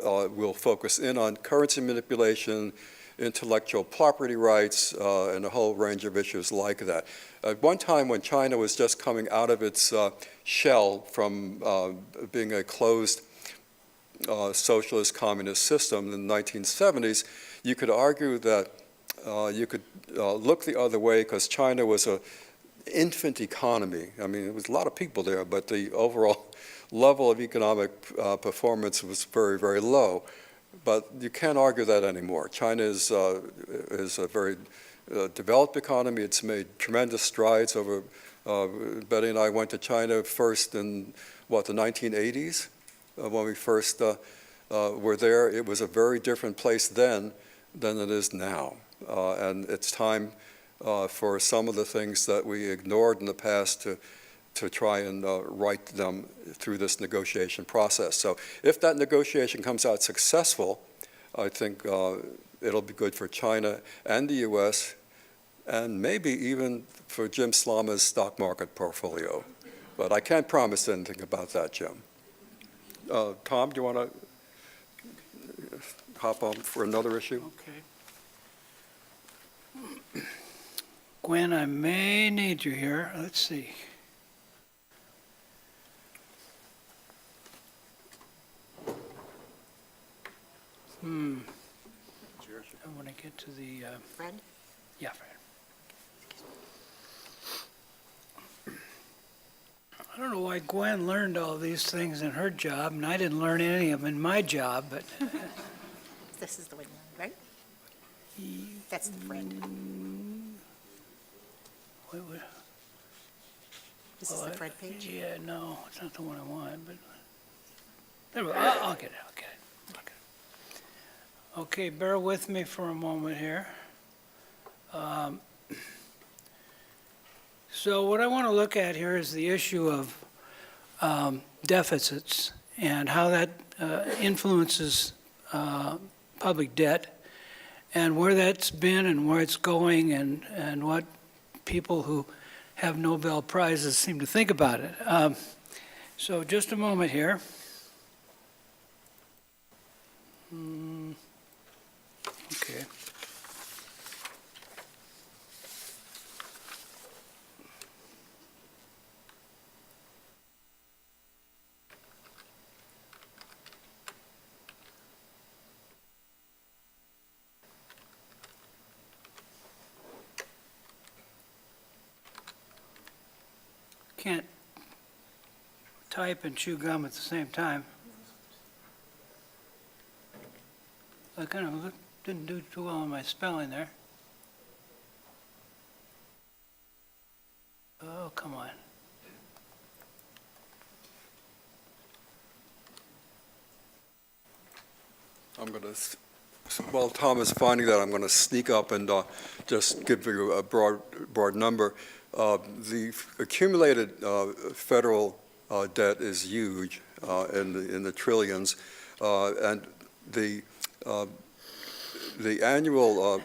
will focus in on currency manipulation, intellectual property rights, and a whole range of issues like that. At one time when China was just coming out of its shell from being a closed socialist communist system in the 1970s, you could argue that you could look the other way because China was an infant economy. I mean, there was a lot of people there, but the overall level of economic performance was very, very low. But you can't argue that anymore. China is a very developed economy. It's made tremendous strides over. Betty and I went to China first in, the 1980s? When we first were there, it was a very different place then than it is now. And it's time for some of the things that we ignored in the past to try and right them through this negotiation process. So if that negotiation comes out successful, I think it'll be good for China and the U.S. and maybe even for Jim Slama's stock market portfolio. But I can't promise anything about that, Jim. Tom, do you want to hop on for another issue? Okay. Gwen, I may need you here. Let's see. I want to get to the... Fred? Yeah, Fred. I don't know why Gwen learned all these things in her job, and I didn't learn any of them in my job, but... This is the one, right? That's the Fred. Wait. This is the Fred page? Yeah, no, it's not the one I want, but... There we go. I'll get it. Okay, bear with me for a moment here. So what I want to look at here is the issue of deficits and how that influences public debt and where that's been and where it's going and what people who have Nobel Prizes seem to think about it. So just a moment here. Okay. Can't type and chew gum at the same time. I kind of didn't do too well on my spelling there. Oh, come on. I'm going to, while Tom is finding that, I'm going to sneak up and just give you a broad number. The accumulated federal debt is huge in the trillions, and the annual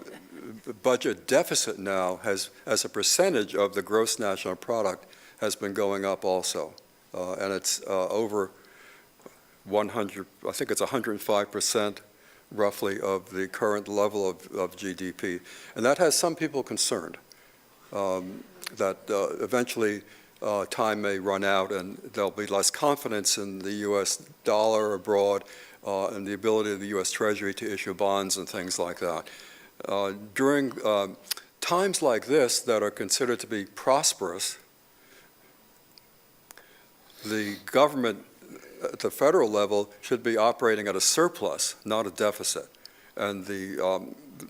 budget deficit now has, as a percentage of the gross national product, has been going up also, and it's over 100. I think it's 105% roughly of the current level of GDP, and that has some people concerned. That eventually time may run out and there'll be less confidence in the U.S. dollar abroad and the ability of the U.S. Treasury to issue bonds and things like that. During times like this that are considered to be prosperous, the government at the federal level should be operating at a surplus, not a deficit. And the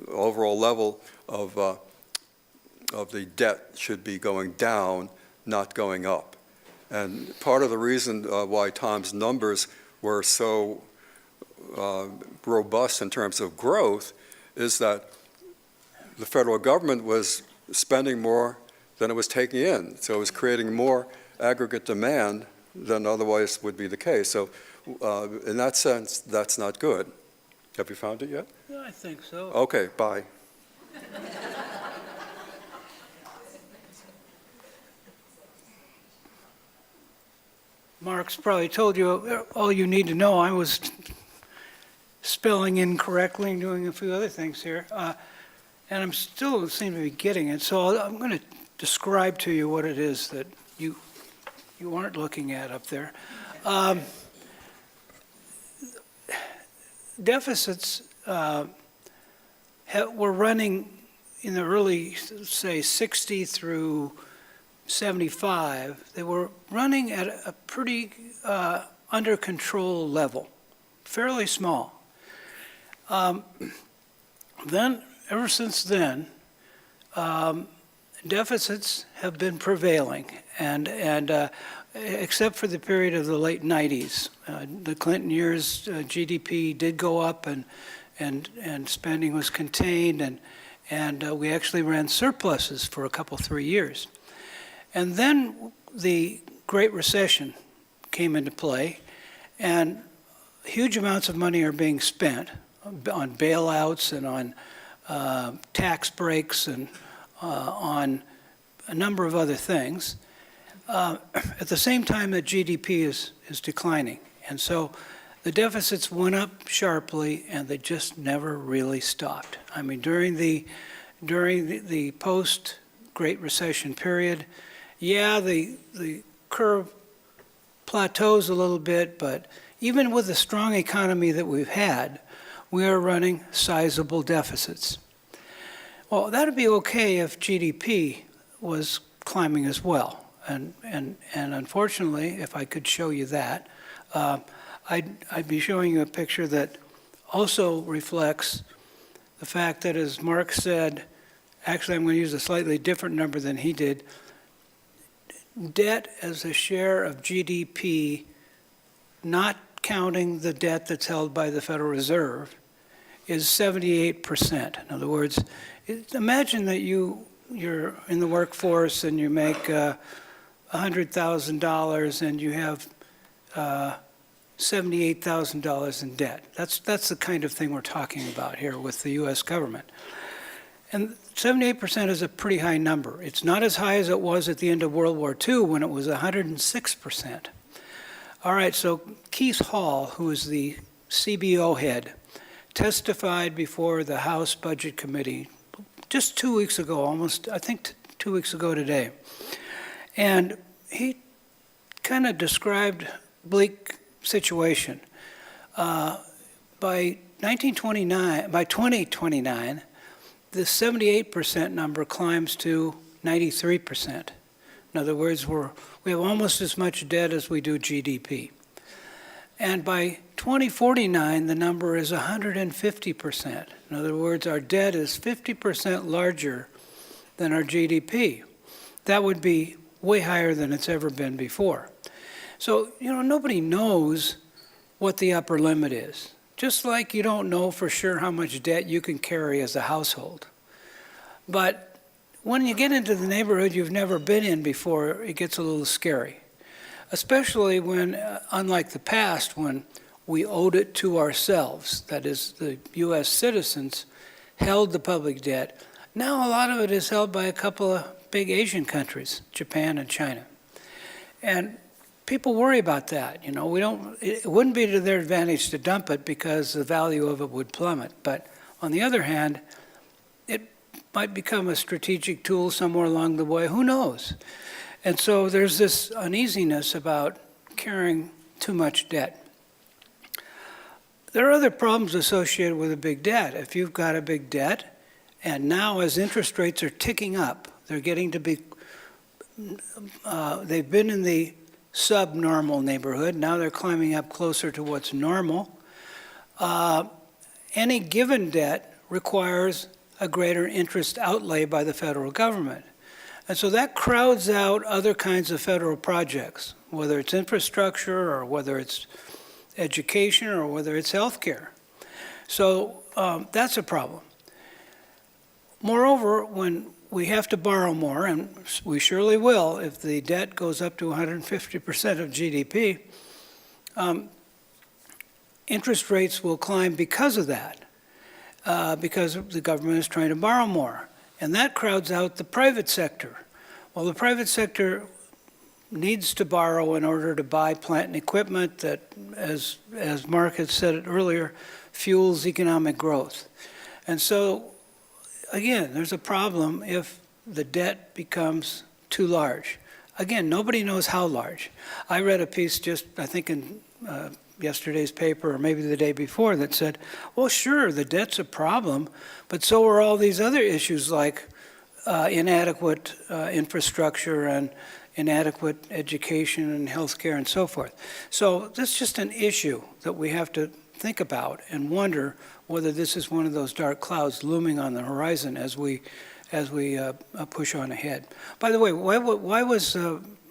overall level of the debt should be going down, not going up. And part of the reason why Tom's numbers were so robust in terms of growth is that the federal government was spending more than it was taking in. So it was creating more aggregate demand than otherwise would be the case. So in that sense, that's not good. Have you found it yet? Yeah, I think so. Okay, bye. Mark's probably told you all you need to know. I was spelling incorrectly and doing a few other things here. And I'm still seem to be getting it. So I'm going to describe to you what it is that you aren't looking at up there. Deficits were running in the early, say, 60 through 75. They were running at a pretty under control level, fairly small. Then, ever since then, deficits have been prevailing, and except for the period of the late 90s. The Clinton years, GDP did go up, and spending was contained, and we actually ran surpluses for a couple, 3 years. And then the Great Recession came into play, and huge amounts of money are being spent on bailouts and on tax breaks and on a number of other things, at the same time that GDP is declining. And so the deficits went up sharply, and they just never really stopped. I mean, during the post-Great Recession period, yeah, the curve plateaus a little bit, but even with the strong economy that we've had, we are running sizable deficits. Well, that would be okay if GDP was climbing as well. And unfortunately, if I could show you that, I'd be showing you a picture that also reflects the fact that, as Mark said, actually I'm going to use a slightly different number than he did, debt as a share of GDP, not counting the debt that's held by the Federal Reserve, is 78%. In other words, imagine that you're in the workforce and you make $100,000 and you have $78,000 in debt. That's the kind of thing we're talking about here with the U.S. government. And 78% is a pretty high number. It's not as high as it was at the end of World War II when it was 106%. All right, so Keith Hall, who is the CBO head, testified before the House Budget Committee just 2 weeks ago, almost, I think 2 weeks ago today. And he kind of described bleak situation. By 2029, the 78% number climbs to 93%. In other words, we have almost as much debt as we do GDP. And by 2049, the number is 150%. In other words, our debt is 50% larger than our GDP. That would be way higher than it's ever been before. So, nobody knows what the upper limit is. Just like you don't know for sure how much debt you can carry as a household. But when you get into the neighborhood you've never been in before, it gets a little scary. Especially when, unlike the past, when we owed it to ourselves, that is, the U.S. citizens held the public debt. Now a lot of it is held by a couple of big Asian countries, Japan and China. And people worry about that. It wouldn't be to their advantage to dump it because the value of it would plummet. But on the other hand, it might become a strategic tool somewhere along the way. Who knows? And so there's this uneasiness about carrying too much debt. There are other problems associated with a big debt. If you've got a big debt, and now as interest rates are ticking up, they're getting to be, they've been in the subnormal neighborhood. Now they're climbing up closer to what's normal. Any given debt requires a greater interest outlay by the federal government. And so that crowds out other kinds of federal projects, whether it's infrastructure or whether it's education or whether it's healthcare. So that's a problem. Moreover, when we have to borrow more, and we surely will if the debt goes up to 150% of GDP, interest rates will climb because of that, because the government is trying to borrow more. And that crowds out the private sector. Well, the private sector needs to borrow in order to buy plant and equipment that, as Mark had said it earlier, fuels economic growth. And so, again, there's a problem if the debt becomes too large. Again, nobody knows how large. I read a piece just, I think, in yesterday's paper or maybe the day before that said, well, sure, the debt's a problem, but so are all these other issues like inadequate infrastructure and inadequate education and healthcare and so forth. So this is just an issue that we have to think about and wonder whether this is one of those dark clouds looming on the horizon as we push on ahead. By the way, why was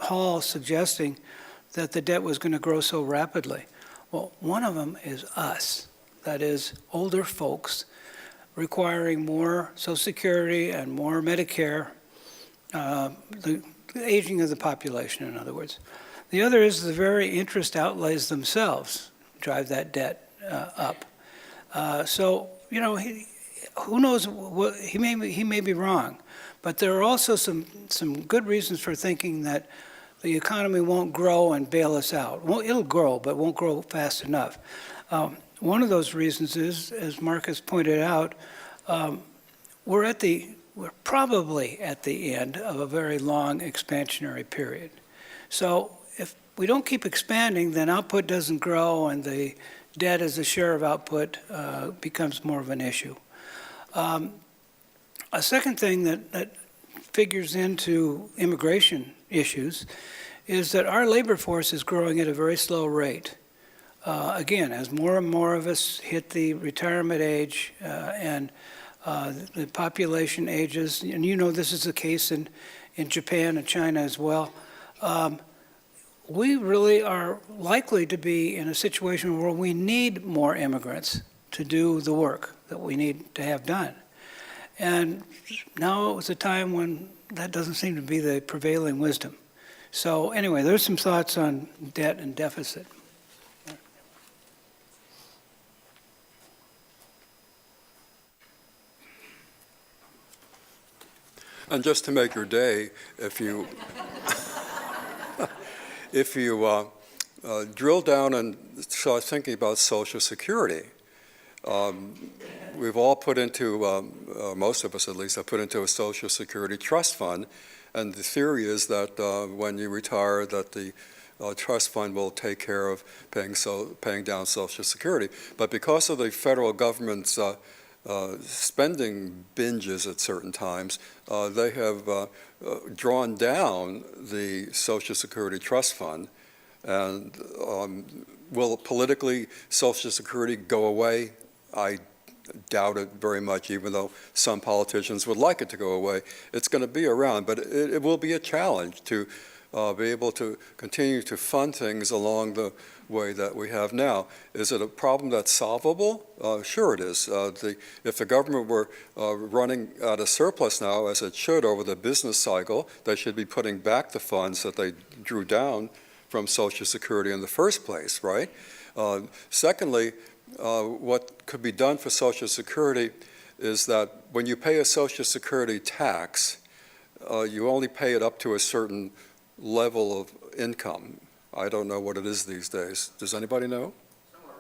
Hall suggesting that the debt was going to grow so rapidly? Well, one of them is us, that is, older folks requiring more Social Security and more Medicare, the aging of the population, in other words. The other is the very interest outlays themselves drive that debt up. So, who knows, he may be wrong, but there are also some good reasons for thinking that the economy won't grow and bail us out. Well, it'll grow, but won't grow fast enough. One of those reasons is, as Marcus pointed out, we're probably at the end of a very long expansionary period. So if we don't keep expanding, then output doesn't grow and the debt as a share of output becomes more of an issue. A second thing that figures into immigration issues is that our labor force is growing at a very slow rate. Again, as more and more of us hit the retirement age and the population ages, and this is the case in Japan and China as well, we really are likely to be in a situation where we need more immigrants to do the work that we need to have done. And now is a time when that doesn't seem to be the prevailing wisdom. So anyway, there's some thoughts on debt and deficit. And just to make your day, if you if you drill down and start thinking about Social Security, we've all put into, most of us at least, have put into a Social Security trust fund, and the theory is that when you retire, that the trust fund will take care of paying down Social Security. But because of the federal government's spending binges at certain times, they have drawn down the Social Security trust fund. And will politically Social Security go away? I doubt it very much, even though some politicians would like it to go away. It's going to be around, but it will be a challenge to be able to continue to fund things along the way that we have now. Is it a problem that's solvable? Sure it is. If the government were running at a surplus now, as it should over the business cycle, they should be putting back the funds that they drew down from Social Security in the first place, right? Secondly, what could be done for Social Security is that when you pay a Social Security tax, you only pay it up to a certain level of income. I don't know what it is these days. Does anybody know? Somewhere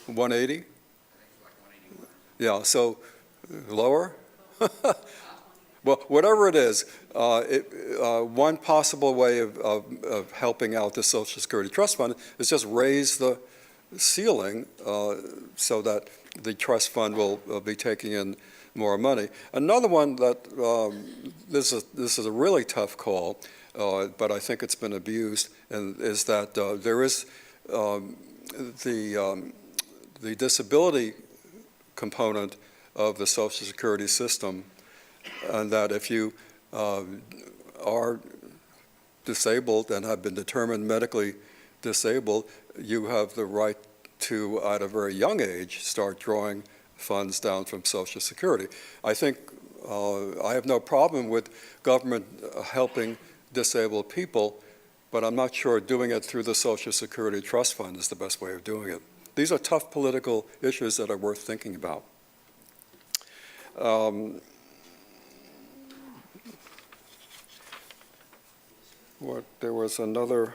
around 180. 180? Yeah, so lower? Well, whatever it is, one possible way of helping out the Social Security Trust Fund is just raise the ceiling so that the trust fund will be taking in more money. Another one that this is a really tough call, but I think it's been abused, and is that there is the disability component of the Social Security system, and that if you are disabled and have been determined medically disabled, you have the right to, at a very young age, start drawing funds down from Social Security. I think I have no problem with government helping disabled people, but I'm not sure doing it through the Social Security Trust Fund is the best way of doing it. These are tough political issues that are worth thinking about. There was another.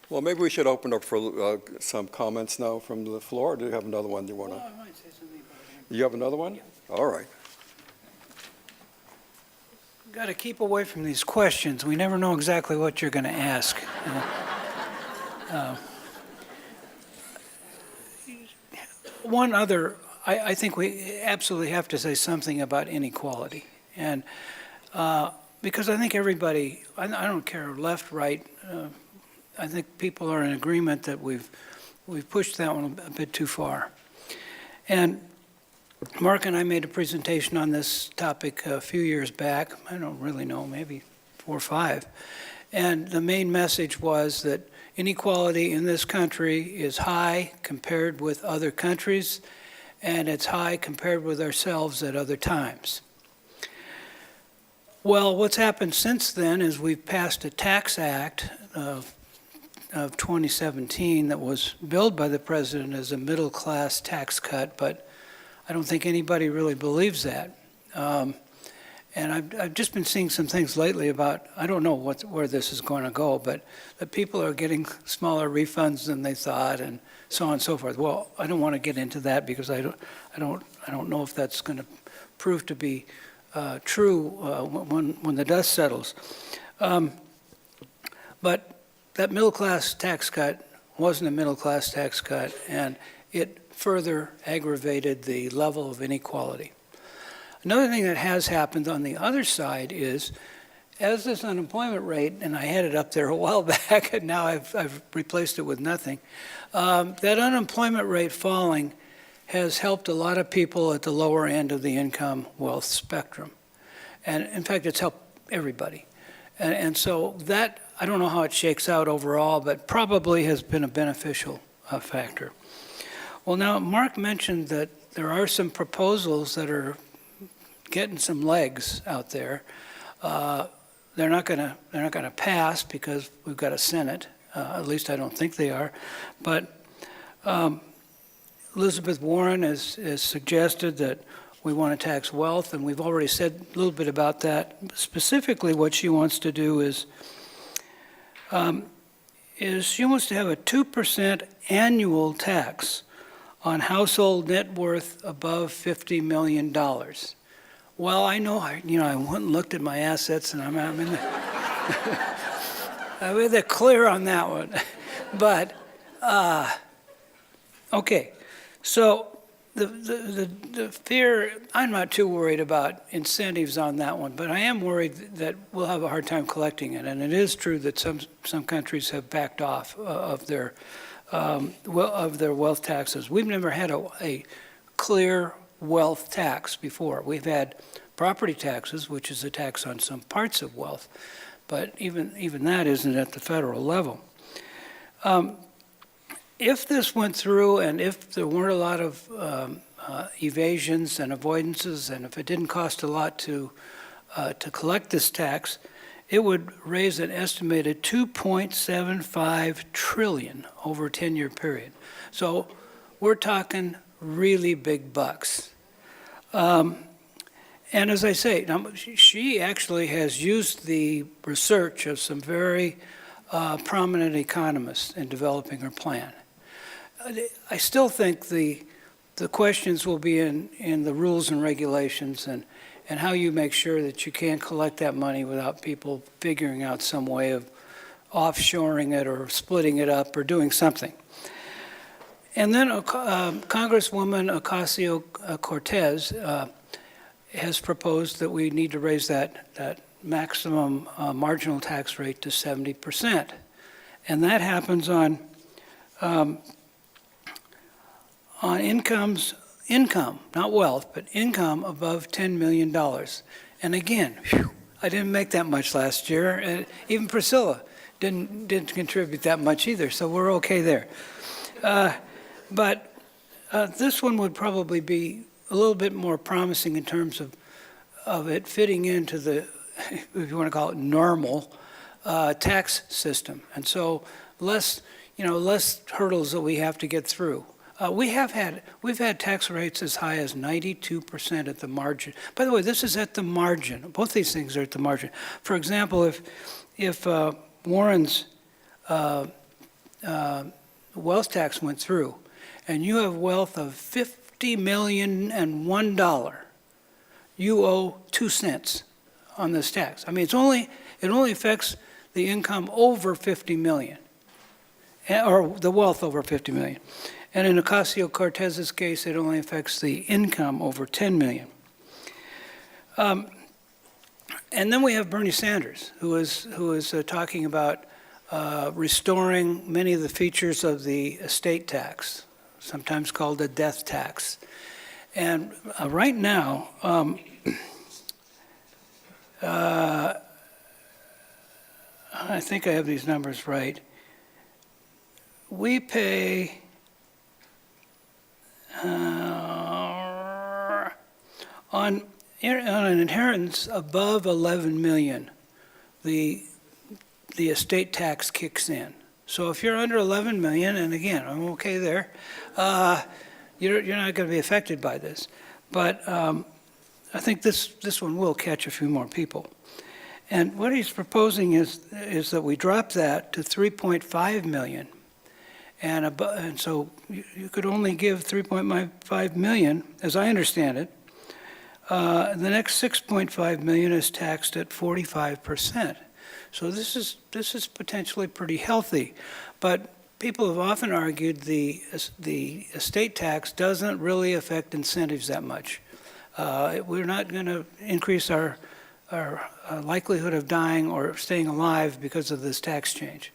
Well, maybe we should open up for some comments now from the floor. Do you have another one you want to? Well, I might say something about it. You have another one? Yeah. All right. Got to keep away from these questions. We never know exactly what you're going to ask. One other, I think we absolutely have to say something about inequality. And because I think everybody, I don't care left, right, I think people are in agreement that we've pushed that one a bit too far. And Mark and I made a presentation on this topic a few years back. I don't really know, maybe 4 or 5. And the main message was that inequality in this country is high compared with other countries, and it's high compared with ourselves at other times. Well, what's happened since then is we've passed a tax act of 2017 that was billed by the president as a middle-class tax cut, but I don't think anybody really believes that. And I've just been seeing some things lately about, I don't know where this is going to go, but that people are getting smaller refunds than they thought, and so on and so forth. Well, I don't want to get into that because I don't know if that's going to prove to be true when the dust settles. But that middle-class tax cut wasn't a middle-class tax cut, and it further aggravated the level of inequality. Another thing that has happened on the other side is, as this unemployment rate, and I had it up there a while back, and now I've replaced it with nothing, that unemployment rate falling has helped a lot of people at the lower end of the income wealth spectrum. And in fact, it's helped everybody. And so that, I don't know how it shakes out overall, but probably has been a beneficial factor. Well, now, Mark mentioned that there are some proposals that are getting some legs out there. They're not going to pass because we've got a Senate. At least I don't think they are. But Elizabeth Warren has suggested that We want to tax wealth, and we've already said a little bit about that. Specifically, what she wants to do is she wants to have a 2% annual tax on household net worth above $50 million. Well, I know, I went and looked at my assets, and I'm in the, I'm in the clear on that one. But, okay, so the fear, I'm not too worried about incentives on that one, but I am worried that we'll have a hard time collecting it. And it is true that some countries have backed off of their wealth taxes. We've never had a clear wealth tax before. We've had property taxes, which is a tax on some parts of wealth, but even that isn't at the federal level. If this went through, and if there weren't a lot of evasions and avoidances, and if it didn't cost a lot to collect this tax, it would raise an estimated $2.75 trillion over a 10-year period. So we're talking really big bucks. And as I say, she actually has used the research of some very prominent economists in developing her plan. I still think the questions will be in the rules and regulations and how you make sure that you can't collect that money without people figuring out some way of offshoring it or splitting it up or doing something. And then Congresswoman Ocasio-Cortez has proposed that we need to raise that maximum marginal tax rate to 70%. And that happens on income, not wealth, but income above $10 million. And again, I didn't make that much last year. Even Priscilla didn't contribute that much either, so we're okay there. But this one would probably be a little bit more promising in terms of it fitting into the, if you want to call it normal, tax system. And so less hurdles that we have to get through. We've had tax rates as high as 92% at the margin. By the way, this is at the margin. Both these things are at the margin. For example, if Warren's wealth tax went through, and you have wealth of $50,000,001, you owe 2 cents on this tax. I mean, it only affects the income over 50 million, or the wealth over 50 million. And in Ocasio-Cortez's case, it only affects the income over 10 million. And then we have Bernie Sanders, who is talking about restoring many of the features of the estate tax, sometimes called a death tax. And right now, I think I have these numbers right. We pay on an inheritance above 11 million, the estate tax kicks in. So if you're under 11 million, and again, I'm okay there, you're not going to be affected by this. But I think this one will catch a few more people. And what he's proposing is that we drop that to 3.5 million. And so you could only give 3.5 million, as I understand it. The next 6.5 million is taxed at 45%. So this is potentially pretty healthy. But people have often argued the estate tax doesn't really affect incentives that much. We're not going to increase our likelihood of dying or staying alive because of this tax change.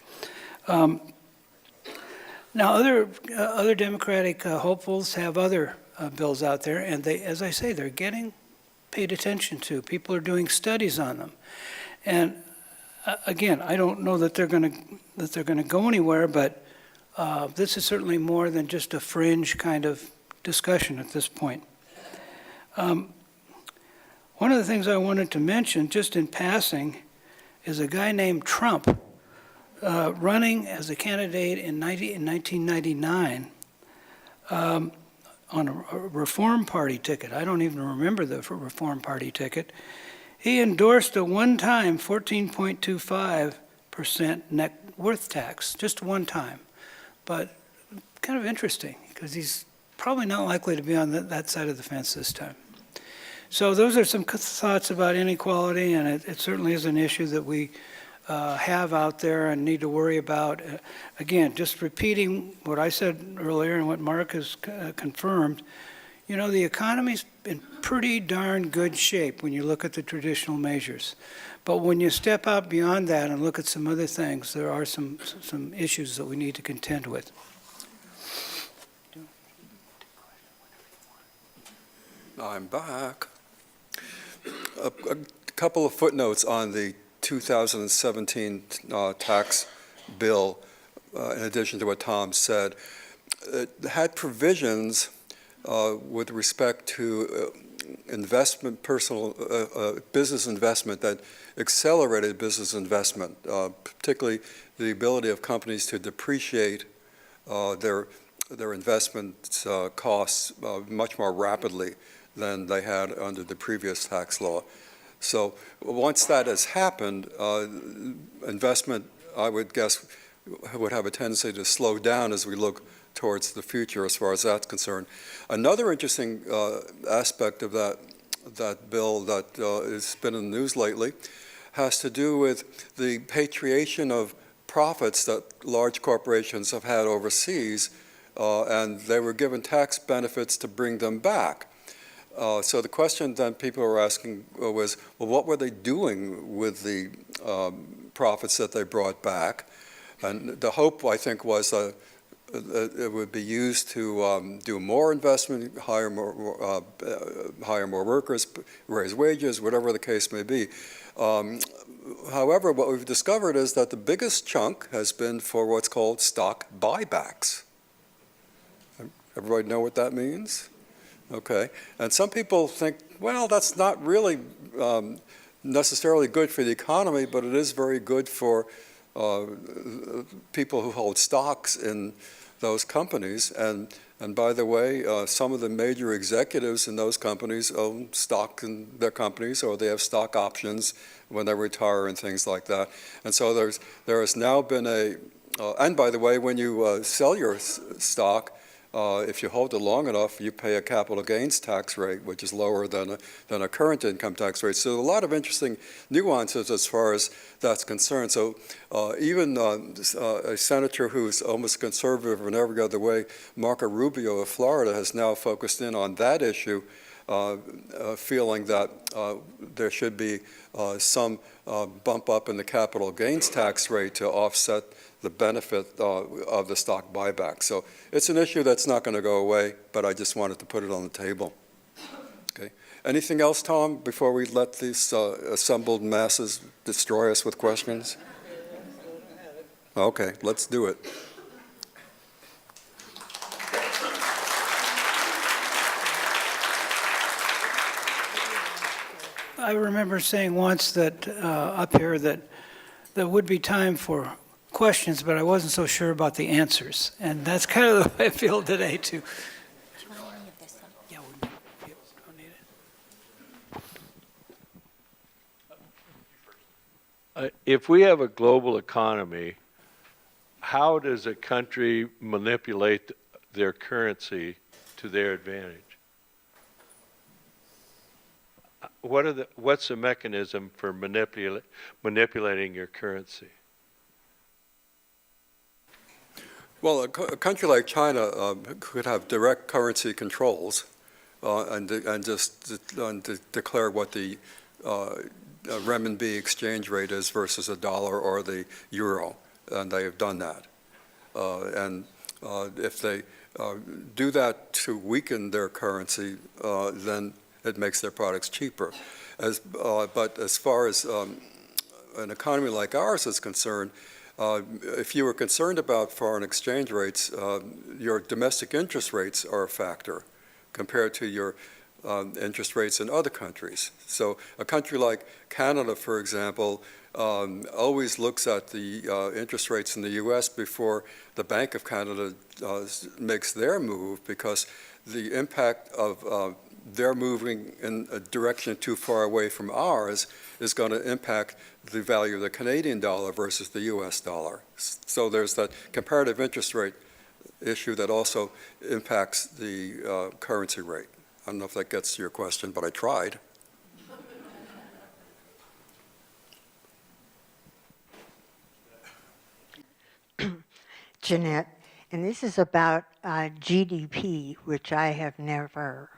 Now, other Democratic hopefuls have other bills out there, and they, as I say, they're getting paid attention to. People are doing studies on them, and again, I don't know that they're going to go anywhere, but this is certainly more than just a fringe kind of discussion at this point. One of the things I wanted to mention, just in passing, is a guy named Trump running as a candidate in 1999 on a Reform Party ticket. I don't even remember the Reform Party ticket. He endorsed a one-time 14.25% net worth tax, just one time. But kind of interesting, because he's probably not likely to be on that side of the fence this time. So those are some thoughts about inequality, and it certainly is an issue that we have out there and need to worry about. Again, just repeating what I said earlier and what Mark has confirmed, you know, the economy's in pretty darn good shape when you look at the traditional measures. But when you step out beyond that and look at some other things, there are some issues that we need to contend with. I'm back. A couple of footnotes on the 2017 tax bill, in addition to what Tom said. It had provisions with respect to investment, business investment that accelerated business investment, particularly the ability of companies to depreciate their investment costs much more rapidly than they had under the previous tax law. So once that has happened, investment, I would guess, would have a tendency to slow down as we look towards the future as far as that's concerned. Another interesting aspect of that bill that has been in the news lately has to do with the patriation of profits that large corporations have had overseas, and they were given tax benefits to bring them back. So the question then people were asking was, well, what were they doing with the profits that they brought back? And the hope, I think, was that it would be used to do more investment, hire more workers, raise wages, whatever the case may be. However, what we've discovered is that the biggest chunk has been for what's called stock buybacks. Everybody know what that means? Okay, and some people think, well, that's not really necessarily good for the economy, but it is very good for people who hold stocks in those companies. And by the way, some of the major executives in those companies own stock in their companies, or they have stock options when they retire and things like that. And so there has now been and by the way, when you sell your stock, if you hold it long enough, you pay a capital gains tax rate, which is lower than a current income tax rate. So a lot of interesting nuances as far as that's concerned. So even a senator who's almost conservative in every other way, Marco Rubio of Florida, has now focused in on that issue, feeling that there should be some bump up in the capital gains tax rate to offset the benefit of the stock buyback. So it's an issue that's not going to go away, but I just wanted to put it on the table. Okay. Anything else, Tom, before we let these assembled masses destroy us with questions? Okay, let's do it. I remember saying once that up here that there would be time for questions, but I wasn't so sure about the answers. And that's kind of the way I feel today, too. Yeah, we don't need it. If we have a global economy, how does a country manipulate their currency to their advantage? What's the mechanism for manipulating your currency? Well, a country like China could have direct currency controls and declare what the renminbi exchange rate is versus a dollar or the euro, and they have done that. And if they do that to weaken their currency, then it makes their products cheaper. But as far as an economy like ours is concerned, if you were concerned about foreign exchange rates, your domestic interest rates are a factor compared to your interest rates in other countries. So a country like Canada, for example, always looks at the interest rates in the U.S. before the Bank of Canada makes their move, because the impact of their moving in a direction too far away from ours is going to impact the value of the Canadian dollar versus the U.S. dollar. So there's that comparative interest rate issue that also impacts the currency rate. I don't know if that gets to your question, but I tried. Jeanette, and this is about GDP, which I have never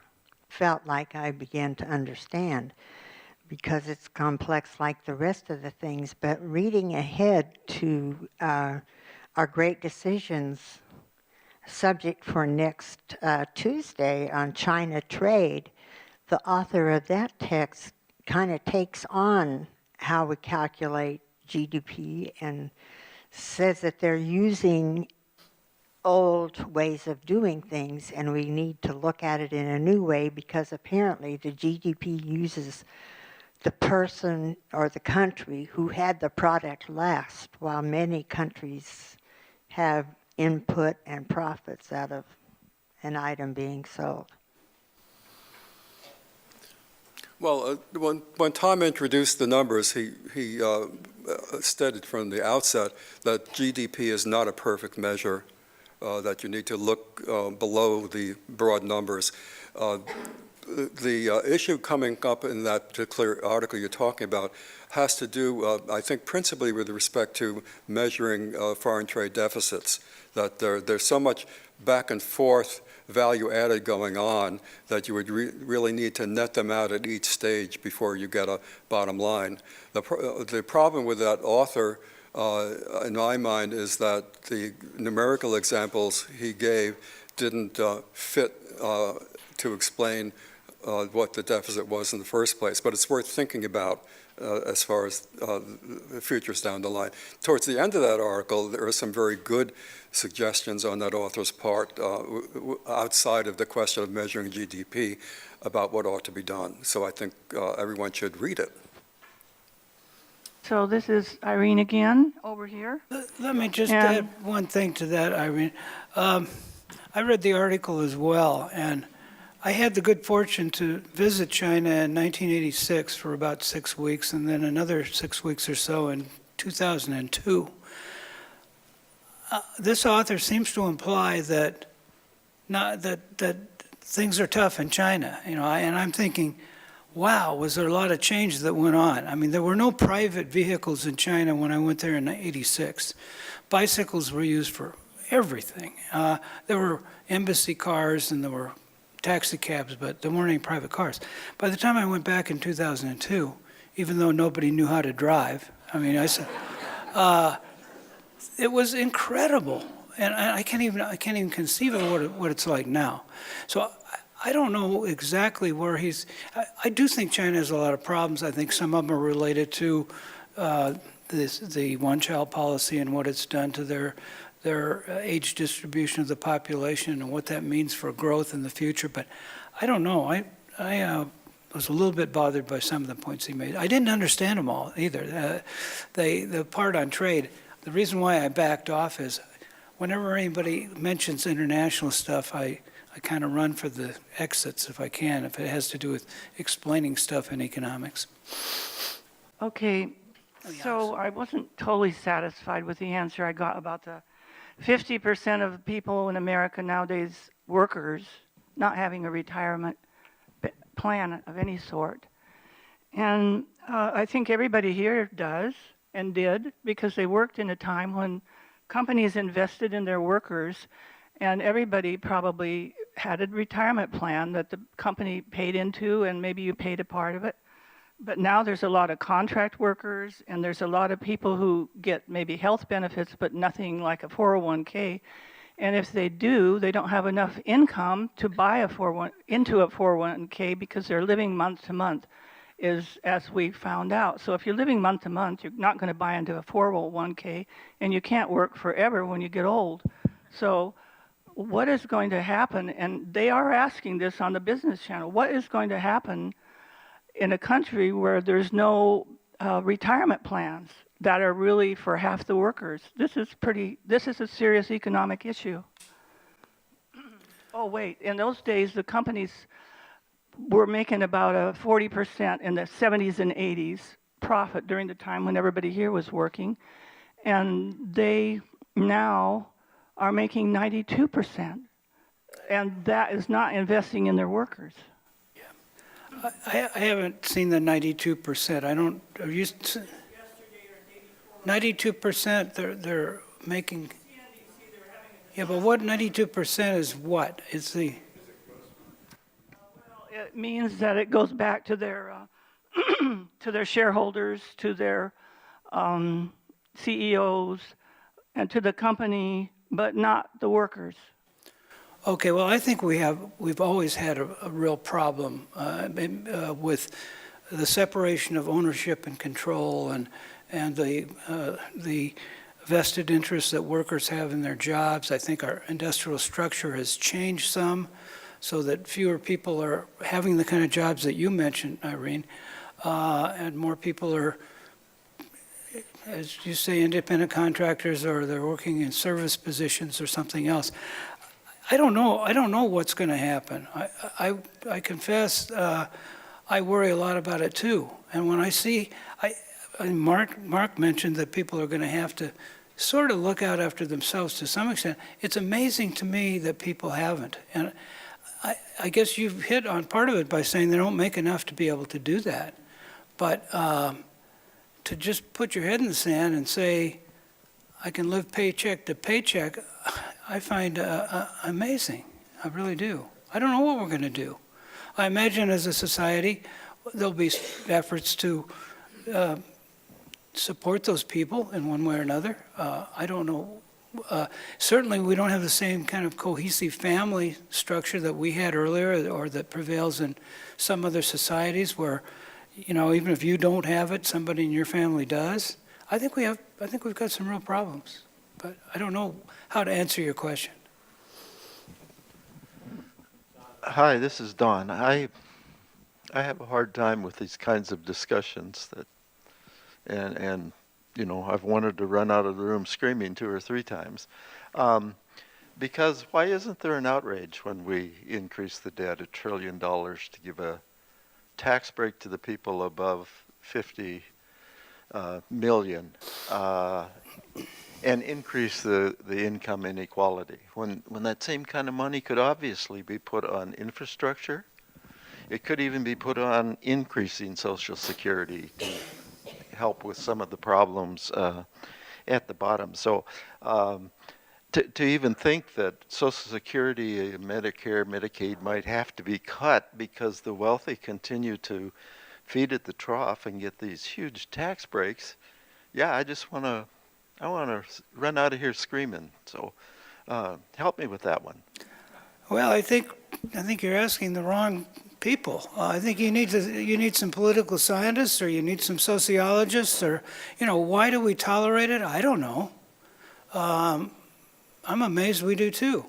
felt like I began to understand because it's complex like the rest of the things. But reading ahead to our great decisions subject for next Tuesday on China trade, the author of that text kind of takes on how we calculate GDP and says that they're using old ways of doing things and we need to look at it in a new way, because apparently the GDP uses the person or the country who had the product last, while many countries have input and profits out of an item being sold. Well, when Tom introduced the numbers, he stated from the outset that GDP is not a perfect measure, that you need to look below the broad numbers. The issue coming up in that particular article you're talking about has to do, I think, principally with respect to measuring foreign trade deficits, that there's so much back and forth value added going on that you would really need to net them out at each stage before you get a bottom line. The problem with that author, in my mind, is that the numerical examples he gave didn't fit to explain what the deficit was in the first place, but it's worth thinking about as far as the futures down the line. Towards the end of that article, there are some very good suggestions on that author's part outside of the question of measuring GDP about what ought to be done. So I think everyone should read it. So this is Irene again, over here. Let me just add one thing to that, Irene. I read the article as well, and I had the good fortune to visit China in 1986 for about 6 weeks, and then another 6 weeks or so in 2002. This author seems to imply that that things are tough in China, and I'm thinking, wow, was there a lot of change that went on? I mean, there were no private vehicles in China when I went there in '86. Bicycles were used for everything. There were embassy cars and there were taxi cabs, but there weren't any private cars. By the time I went back in 2002, even though nobody knew how to drive, I mean, I said, it was incredible, and I can't even conceive of what it's like now. So I don't know exactly where he's. I do think China has a lot of problems. I think some of them are related to the one-child policy and what it's done to their age distribution of the population and what that means for growth in the future. But I don't know. I was a little bit bothered by some of the points he made. I didn't understand them all either. The part on trade, the reason why I backed off is whenever anybody mentions international stuff, I kind of run for the exits if I can, if it has to do with explaining stuff in economics. Okay, so I wasn't totally satisfied with the answer I got about the 50% of people in America nowadays, workers, not having a retirement plan of any sort. And I think everybody here does and did, because they worked in a time when companies invested in their workers, and everybody probably had a retirement plan that the company paid into, and maybe you paid a part of it. But now there's a lot of contract workers, and there's a lot of people who get maybe health benefits, but nothing like a 401k. And if they do, they don't have enough income to buy into a 401k because they're living month to month, as we found out. So if you're living month to month, you're not going to buy into a 401k, and you can't work forever when you get old. So what is going to happen? And they are asking this on the Business Channel. What is going to happen in a country where there's no retirement plans that are really for half the workers. This is a serious economic issue. Oh, wait, in those days, the companies were making about a 40% in the 70s and 80s profit during the time when everybody here was working. And they now are making 92%. And that is not investing in their workers. I haven't seen the 92%. I don't, are you, 92% they're making, yeah, but what 92% is what? It's the, It means that it goes back to their to their shareholders, to their CEOs, and to the company, but not the workers. okay, well, I think we've always had a real problem with the separation of ownership and control and the vested interests that workers have in their jobs. I think our industrial structure has changed some so that fewer people are having the kind of jobs that you mentioned, Irene, and more people are, as you say, independent contractors, or they're working in service positions or something else. I don't know what's going to happen. I confess I worry a lot about it too. And when I see, Mark mentioned that people are going to have to sort of look out after themselves to some extent. It's amazing to me that people haven't. And I guess you've hit on part of it by saying they don't make enough to be able to do that. But to just put your head in the sand and say, I can live paycheck to paycheck, I find amazing. I really do. I don't know what we're going to do. I imagine as a society, there'll be efforts to support those people in one way or another. I don't know. Certainly, we don't have the same kind of cohesive family structure that we had earlier, or that prevails in some other societies where, you know, even if you don't have it, somebody in your family does. I think we've got some real problems, but I don't know how to answer your question. Hi, this is Don. I have a hard time with these kinds of discussions that, and you know, I've wanted to run out of the room screaming 2 or 3 times, because why isn't there an outrage when we increase the debt $1 trillion to give a tax break to the people above 50 million, and increase the income inequality, when that same kind of money could obviously be put on infrastructure? It could even be put on increasing Social Security to help with some of the problems at the bottom. So to even think that Social Security, Medicare, Medicaid might have to be cut because the wealthy continue to feed at the trough and get these huge tax breaks, yeah, I want to run out of here screaming. So help me with that one. Well, I think you're asking the wrong people. I think you need some political scientists, or you need some sociologists, or, you know, why do we tolerate it? I don't know. I'm amazed we do too.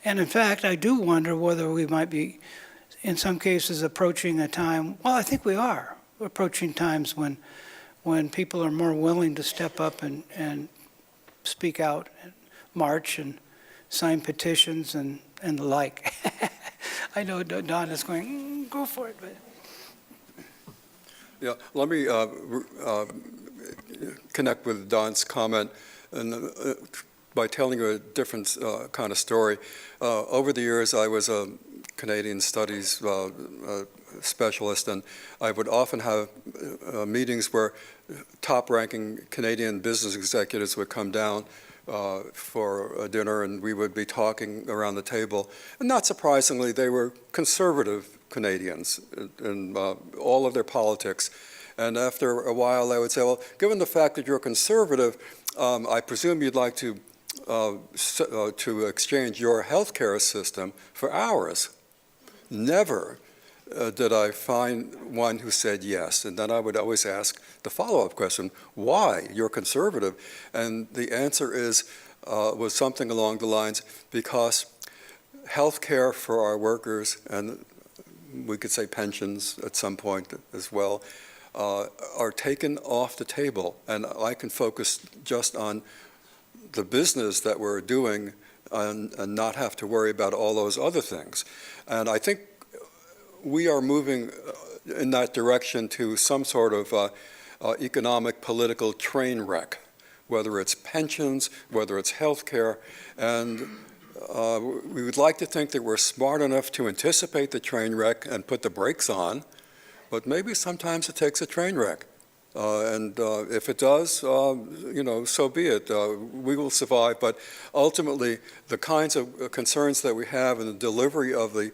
And in fact, I do wonder whether we might be, in some cases, approaching a time, well, I think we are approaching times when people are more willing to step up and speak out, and march and sign petitions and the like. I know Don is going, go for it. But. Yeah, let me connect with Don's comment and by telling you a different kind of story. Over the years, I was a Canadian studies specialist, and I would often have meetings where top-ranking Canadian business executives would come down for a dinner, and we would be talking around the table. And not surprisingly, they were conservative Canadians in all of their politics. And after a while, I would say, well, given the fact that you're conservative, I presume you'd like to exchange your healthcare system for ours. Never did I find one who said yes. And then I would always ask the follow-up question, why? You're conservative. And the answer was something along the lines, because health care for our workers, and we could say pensions at some point as well, are taken off the table, and I can focus just on the business that we're doing and not have to worry about all those other things. And I think we are moving in that direction to some sort of economic political train wreck, whether it's pensions, whether it's health care, and we would like to think that we're smart enough to anticipate the train wreck and put the brakes on, but maybe sometimes it takes a train wreck. And if it does, so be it. We will survive, but ultimately the kinds of concerns that we have in the delivery of the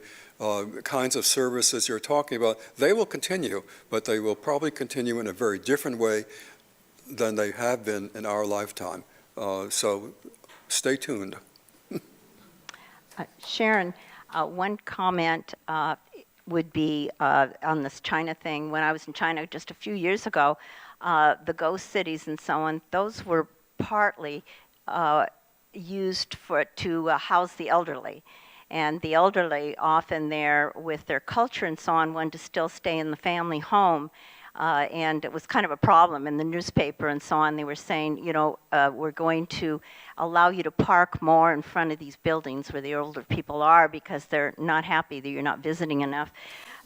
kinds of services you're talking about, they will continue, but they will probably continue in a very different way than they have been in our lifetime. So stay tuned. Sharon, one comment would be on this China thing. When I was in China just a few years ago, the ghost cities and so on, those were partly used to house the elderly. And the elderly, often there with their culture and so on, wanted to still stay in the family home. And it was kind of a problem in the newspaper and so on. They were saying, we're going to allow you to park more in front of these buildings where the older people are because they're not happy that you're not visiting enough.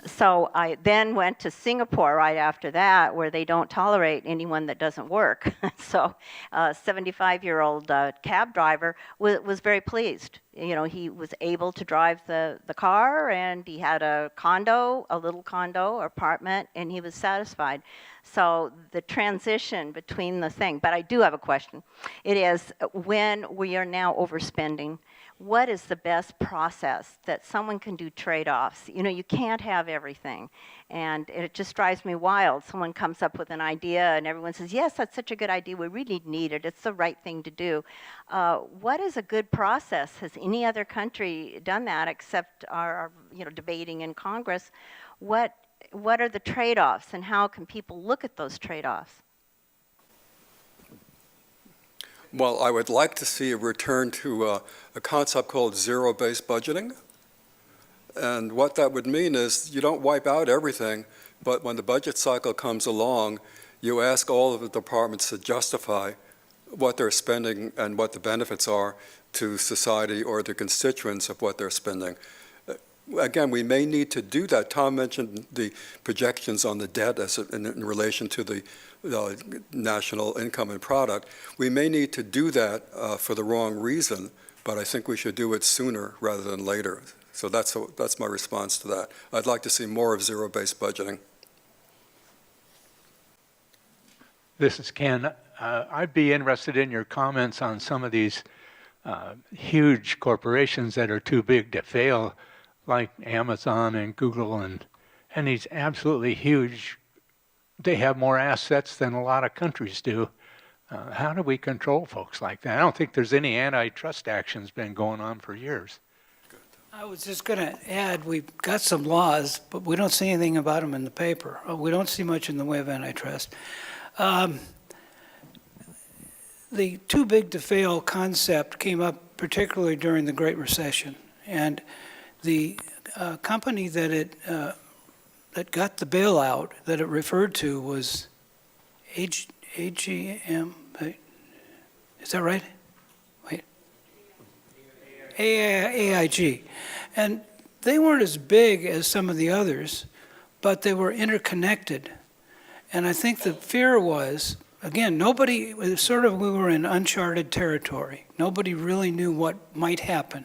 So I then went to Singapore right after that, where they don't tolerate anyone that doesn't work. So a 75-year-old cab driver was very pleased. He was able to drive the car, and he had a little condo apartment, and he was satisfied. So the transition between the thing, but I do have a question. It is, when we are now overspending, what is the best process that someone can do trade-offs? You can't have everything. And it just drives me wild. Someone comes up with an idea and everyone says, yes, that's such a good idea. We really need it. It's the right thing to do. What is a good process? Has any other country done that except our debating in Congress? What are the trade-offs and how can people look at those trade-offs? Well, I would like to see a return to a concept called zero-based budgeting. And what that would mean is you don't wipe out everything, but when the budget cycle comes along, you ask all of the departments to justify what they're spending and what the benefits are to society or the constituents of what they're spending. Again, we may need to do that. Tom mentioned the projections on the debt in relation to the national income and product. We may need to do that for the wrong reason, but I think we should do it sooner rather than later. So that's my response to that. I'd like to see more of zero-based budgeting. This is Ken. I'd be interested in your comments on some of these huge corporations that are too big to fail, like Amazon and Google and these absolutely huge. They have more assets than a lot of countries do. How do we control folks like that? I don't think there's any antitrust actions been going on for years. I was just going to add, we've got some laws, but we don't see anything about them in the paper. We don't see much in the way of antitrust. The too big to fail concept came up particularly during the Great Recession. And the company that got the bailout that it referred to was AGM. Is that right? Wait. AIG. And they weren't as big as some of the others, but they were interconnected. And I think the fear was, again, we were in uncharted territory. Nobody really knew what might happen.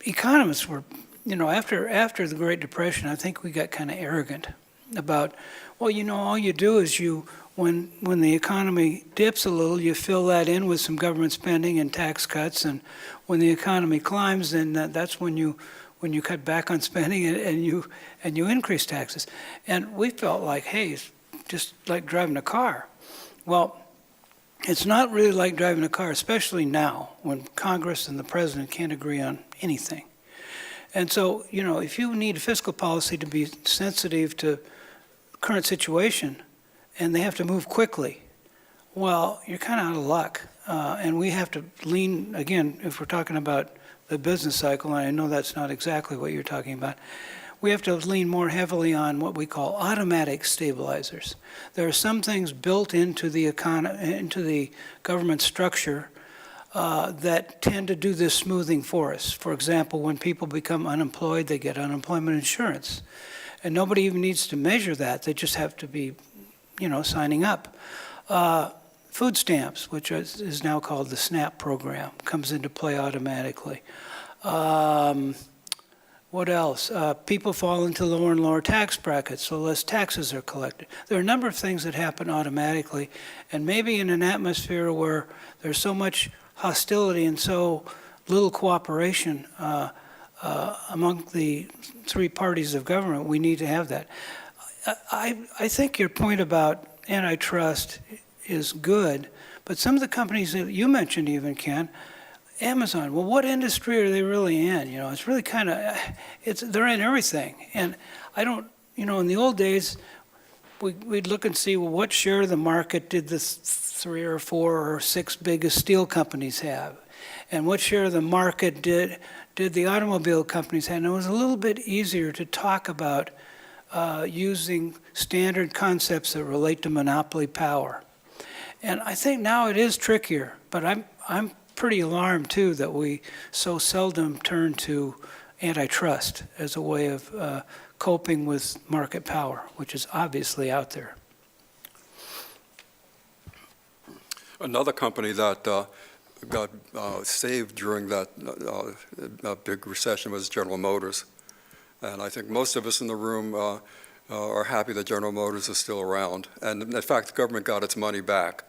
Economists were, after the Great Depression, I think we got kind of arrogant about, all you do is when the economy dips a little, you fill that in with some government spending and tax cuts, and when the economy climbs, then that's when you cut back on spending and you increase taxes. And we felt like, hey, it's just like driving a car. Well, it's not really like driving a car, especially now when Congress and the president can't agree on anything. And so, if you need fiscal policy to be sensitive to current situation and they have to move quickly, well, you're kind of out of luck. And we have to lean, again, if we're talking about the business cycle, and I know that's not exactly what you're talking about, we have to lean more heavily on what we call automatic stabilizers. There are some things built into the into the government structure that tend to do this smoothing for us. For example, when people become unemployed, they get unemployment insurance. And nobody even needs to measure that. They just have to be, signing up. Food stamps, which is now called the SNAP program, comes into play automatically. What else? People fall into lower and lower tax brackets, so less taxes are collected. There are a number of things that happen automatically, and maybe in an atmosphere where there's so much hostility and so little cooperation among the three parties of government, we need to have that. I think your point about antitrust is good, but some of the companies that you mentioned even, Ken, Amazon, well, what industry are they really in? It's really kind of, they're in everything. And I don't, in the old days, we'd look and see, well, what share of the market did the 3 or 4 or 6 biggest steel companies have? And what share of the market did the automobile companies have? And it was a little bit easier to talk about using standard concepts that relate to monopoly power. And I think now it is trickier, but I'm pretty alarmed too that we so seldom turn to antitrust as a way of coping with market power, which is obviously out there. Another company that got saved during that big recession was General Motors. And I think most of us in the room are happy that General Motors is still around. And in fact, the government got its money back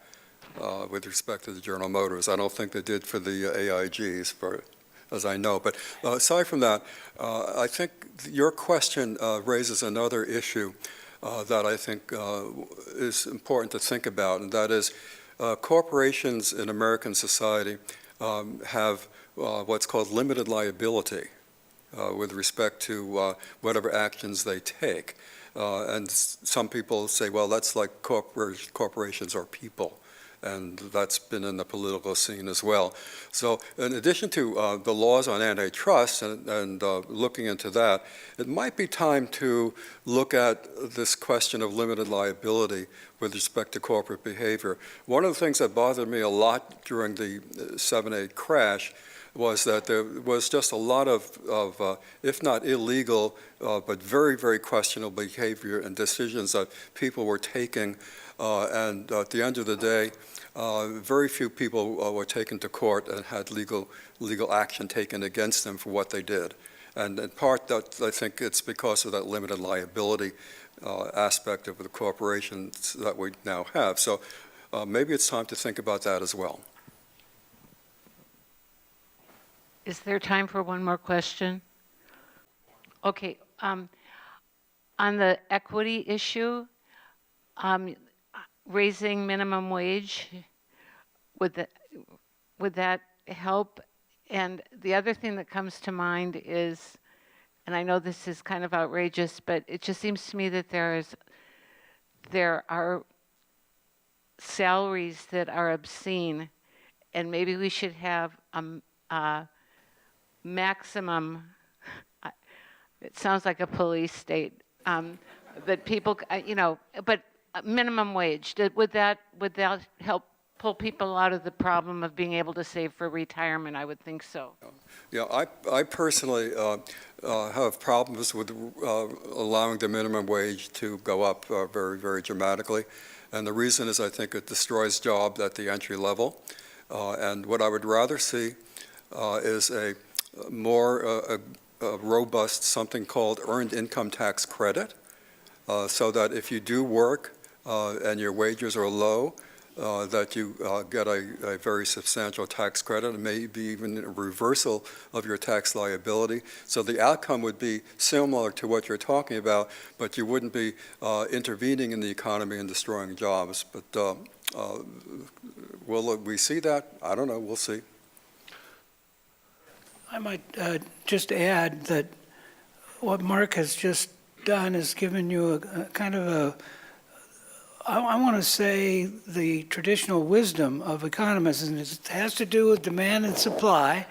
with respect to the General Motors. I don't think they did for the AIGs, as I know. But aside from that, I think your question raises another issue that I think is important to think about, and that is corporations in American society have what's called limited liability with respect to whatever actions they take. And some people say, well, that's like corporations are people. And that's been in the political scene as well. So in addition to the laws on antitrust and looking into that, it might be time to look at this question of limited liability with respect to corporate behavior. One of the things that bothered me a lot during the 7/8 crash was that there was just a lot of if not illegal, but very, very questionable behavior and decisions that people were taking. And at the end of the day, very few people were taken to court and had legal action taken against them for what they did. And in part, that I think it's because of that limited liability aspect of the corporations that we now have. So maybe it's time to think about that as well. Is there time for one more question? Okay, on the equity issue, raising minimum wage, would that help? And the other thing that comes to mind is, and I know this is kind of outrageous, but it just seems to me that there are salaries that are obscene, and maybe we should have a maximum, it sounds like a police state, but people, but minimum wage, would that help pull people out of the problem of being able to save for retirement? I would think so. Yeah, I personally have problems with allowing the minimum wage to go up very, very dramatically. And the reason is I think it destroys jobs at the entry level. And what I would rather see is a more robust something called earned income tax credit, so that if you do work and your wages are low, that you get a very substantial tax credit, and maybe even a reversal of your tax liability. So the outcome would be similar to what you're talking about, but you wouldn't be intervening in the economy and destroying jobs. But will we see that? I don't know. We'll see. I might just add that what Mark has just done is given you a kind of a, I want to say, the traditional wisdom of economists, and it has to do with demand and supply.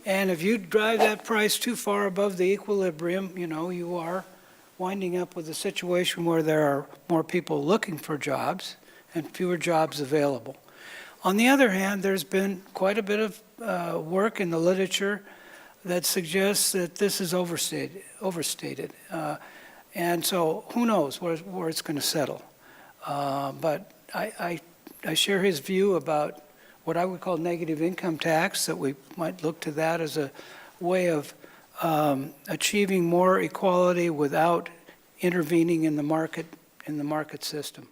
And if you drive that price too far above the equilibrium, you are winding up with a situation where there are more people looking for jobs and fewer jobs available. On the other hand, there's been quite a bit of work in the literature that suggests that this is overstated. And so who knows where it's going to settle. But I share his view about what I would call negative income tax, that we might look to that as a way of achieving more equality without intervening in the market system.